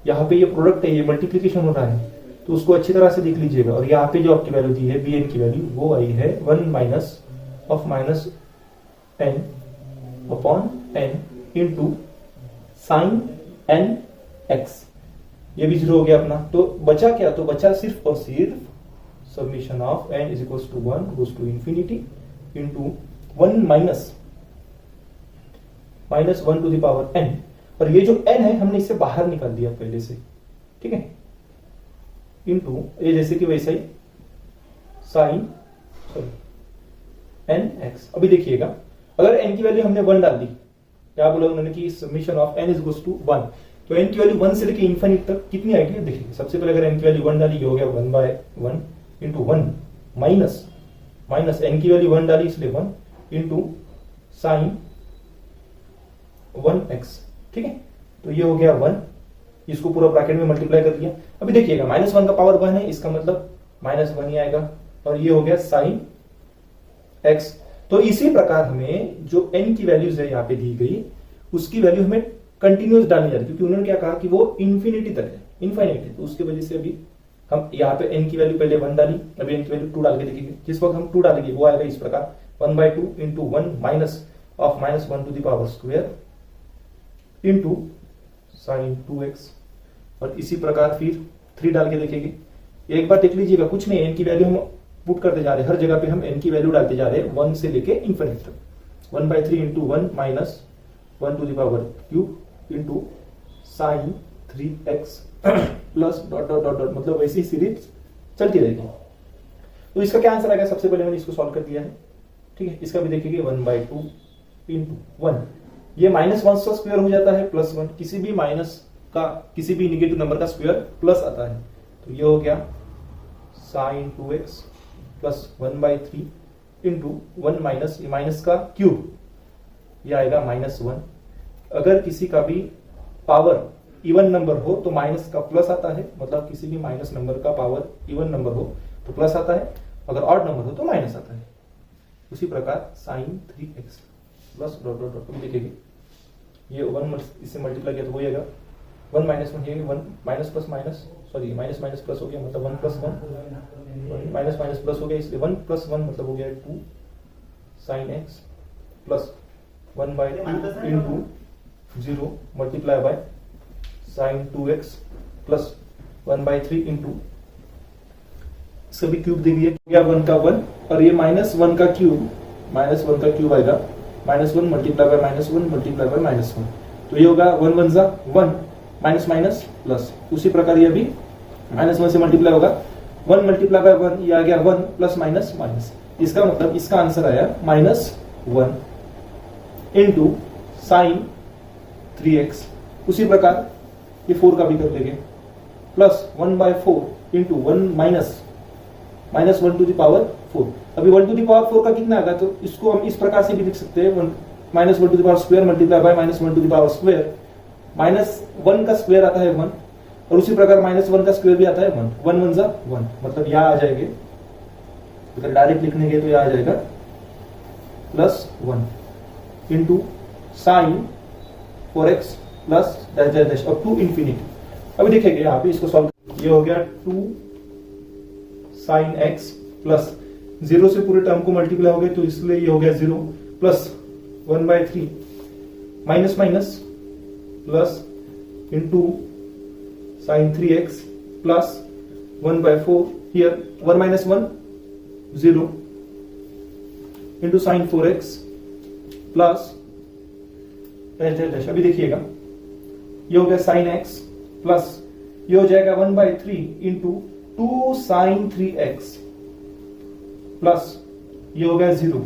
यहाँ पे ये प्रोडक्ट है, ये मल्टीप्लीकेशन हो रहा है, तो उसको अच्छी तरह से देख लीजिएगा। और यहाँ पे जो आपकी वैल्यू दी है bn की वैल्यू, वो आई है 1 minus of -n upon n into sine nx। ये भी 0 हो गया अपना। तो बचा क्या? तो बचा सिर्फ और सिर्फ submission of n is equals to 1 goes to infinity into 1 minus 1 to the power n। और ये जो n है हमने इसे बाहर निकाल दिया पहले से, ठीक है, इंटू ये जैसे कि वैसा ही साइन nx। अभी देखिएगा, अगर n की वैल्यू हमने 1 डाल दी, क्या बोला उन्होंने कि summation of n is equals to 1, तो n की वैल्यू 1 से लेके इंफिनिट तक कितनी आएगी देखिए। सबसे पहले अगर n की वैल्यू 1 डाली, ये हो गया 1/1 इंटू 1 माइनस n की वैल्यू 1 डाली इसलिए 1 इंटू साइन 1x। ठीक है, तो ये हो गया 1, इसको पूरा ब्रैकेट में मल्टीप्लाई कर दिया। अभी देखिएगा -1 का पावर 1 है, इसका मतलब -1 ही आएगा, और ये हो गया साइन x। तो इसी प्रकार हमें जो n की वैल्यूज है यहाँ पे दी गई, उसकी वैल्यू हमें कंटिन्यूस डालनी जाती है, क्योंकि उन्होंने क्या कहा कि वो इंफिनिटी तक है, इनफाइनाइट है। तो उसकी वजह से अभी हम यहाँ पे n की वैल्यू पहले 1 डाली, अभी n की वैल्यू 2 डाल के देखेंगे। जिस वक्त हम 2 डालेंगे वो आएगा इस प्रकार 1/2 into 1 minus of -1 to the power square into sine 2x। और इसी प्रकार फिर 3 डाल के देखेंगे। एक बार देख लीजिएगा, कुछ नहीं, n की वैल्यू हम पुट करते जा रहे हैं, हर जगह पे हम n की वैल्यू डालते जा रहे हैं 1 से लेके इंफिनिट तक। 1/3 into 1 minus 1 to the power cube into sine 3x plus dot dot dot dot, मतलब वैसी सीरीज चलती रहेगी। तो इसका क्या आंसर आएगा? सबसे पहले मैंने इसको सॉल्व कर दिया है, ठीक है। इसका भी देखिए 1/2 इंटू 1, ये -1 का स्क्वायर हो जाता है प्लस 1, किसी भी माइनस का, किसी भी निगेटिव नंबर का स्क्वायर प्लस आता है। तो ये हो गया sine 2x plus 1/3 into 1 minus, ये माइनस का क्यूब, ये आएगा -1। अगर किसी का भी पावर इवन नंबर हो तो माइनस का प्लस आता है, मतलब किसी भी माइनस नंबर का पावर इवन नंबर हो तो प्लस आता है, अगर ऑड नंबर हो तो माइनस आता है। उसी प्रकार sine 3x plus dot dot dot, देखेंगे ये 1 इससे मल्टीप्लाई किया तो हो जाएगा 1 - 1, ये 1 minus plus minus sorry minus minus plus हो गया, मतलब 1 प्लस 1 माइनस माइनस प्लस हो गया, इसलिए 1 प्लस 1 मतलब हो गया 2 sine x plus 1/2 into 0 multiply by sine 2x plus 1/3 into सभी क्यूब दे दिया 1 का 1 और ये -1 का क्यूब आएगा -1 मल्टीप्लाई बाय -1 मल्टीप्लाई बाय -1, तो ये होगा 1 1 जा 1 माइनस माइनस प्लस। उसी प्रकार ये भी -1 से मल्टीप्लाई होगा 1 मल्टीप्लाई बाय 1, ये आ गया 1 प्लस माइनस माइनस, इसका मतलब इसका आंसर आया -1 इंटू साइन 3x। उसी प्रकार ये 4 का भी कर देंगे plus 1/4 into 1 minus 1 to the power 4। अभी 1 टू द पावर 4 का कितना आएगा, तो इसको हम इस प्रकार से भी लिख सकते हैं -1 to the power square multiply by -1 to the power square, -1 का स्क्वायर आता है 1 और उसी प्रकार -1 का स्क्वायर भी आता है 1, 1 1 जा 1, मतलब यहाँ आ जाएंगे, अगर डायरेक्ट लिखने के तो यहाँ आ जाएगा +1 into sine 4x plus dash dash dash up to infinity. अभी देखेंगे यहाँ पे इसको सॉल्व, ये हो गया 2 साइन x प्लस 0 से पूरे टर्म को मल्टीप्लाई हो गए तो इसलिए ये हो गया 0 plus 1/3 minus minus plus into sine 3x plus 1/4 here 1 minus 1 0 into sine 4x plus dash dash dash. अभी देखिएगा ये हो गया साइन x प्लस ये हो जाएगा 1/3 इंटू 2 साइन 3x प्लस ये हो गया 0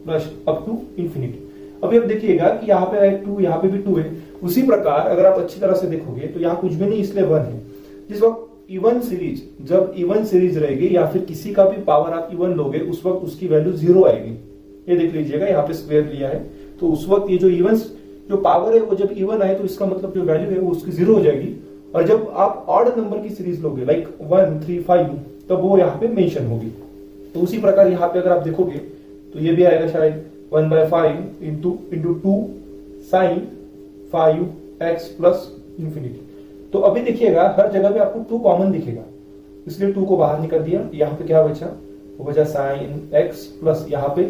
प्लस अप टू इंफिनिटी। अभी अब देखिएगा कि यहाँ पे है 2, यहाँ पे भी 2 है। उसी प्रकार अगर आप अच्छी तरह से देखोगे तो यहाँ कुछ भी नहीं इसलिए 1 है। जिस वक्त इवन सीरीज, जब इवन सीरीज रहेगी या फिर किसी का भी पावर आप इवन लोगे उस वक्त उसकी वैल्यू 0 आएगी। ये देख लीजिएगा यहाँ पे स्क्वायर लिया है तो उस वक्त ये जो इवन जो पावर है वो जब इवन आए तो इसका मतलब जो वैल्यू है वो उसकी 0 हो जाएगी। और जब आप ऑड नंबर की सीरीज लोगे लाइक 1 3 5 तब वो यहाँ पे मेंशन होगी। तो उसी प्रकार यहाँ पे अगर आप देखोगे तो ये भी आएगा शायद 1/5 into 2 sign 5x plus infinity. तो अभी देखिएगा हर जगह पे आपको 2 कॉमन दिखेगा इसलिए 2 को बाहर निकाल दिया। यहाँ पे क्या बचा, वो बचा साइन x प्लस यहाँ पे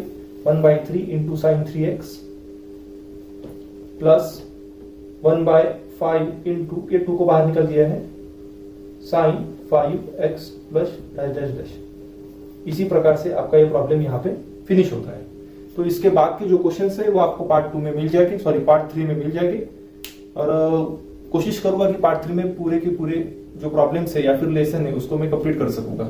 1/3 into sine 3x plus 1/5 into ये 2 को बाहर निकाल दिया है sine 5x plus dash dash dash. इसी प्रकार से आपका ये प्रॉब्लम यहाँ पे फिनिश होता है। तो इसके बाद के जो क्वेश्चंस है वो आपको पार्ट 2 में मिल जाएगी, सॉरी पार्ट 3 में मिल जाएगी। और कोशिश करूंगा कि पार्ट 3 में पूरे के पूरे जो प्रॉब्लम्स है या फिर लेसन है उसको मैं कंप्लीट कर सकूंगा।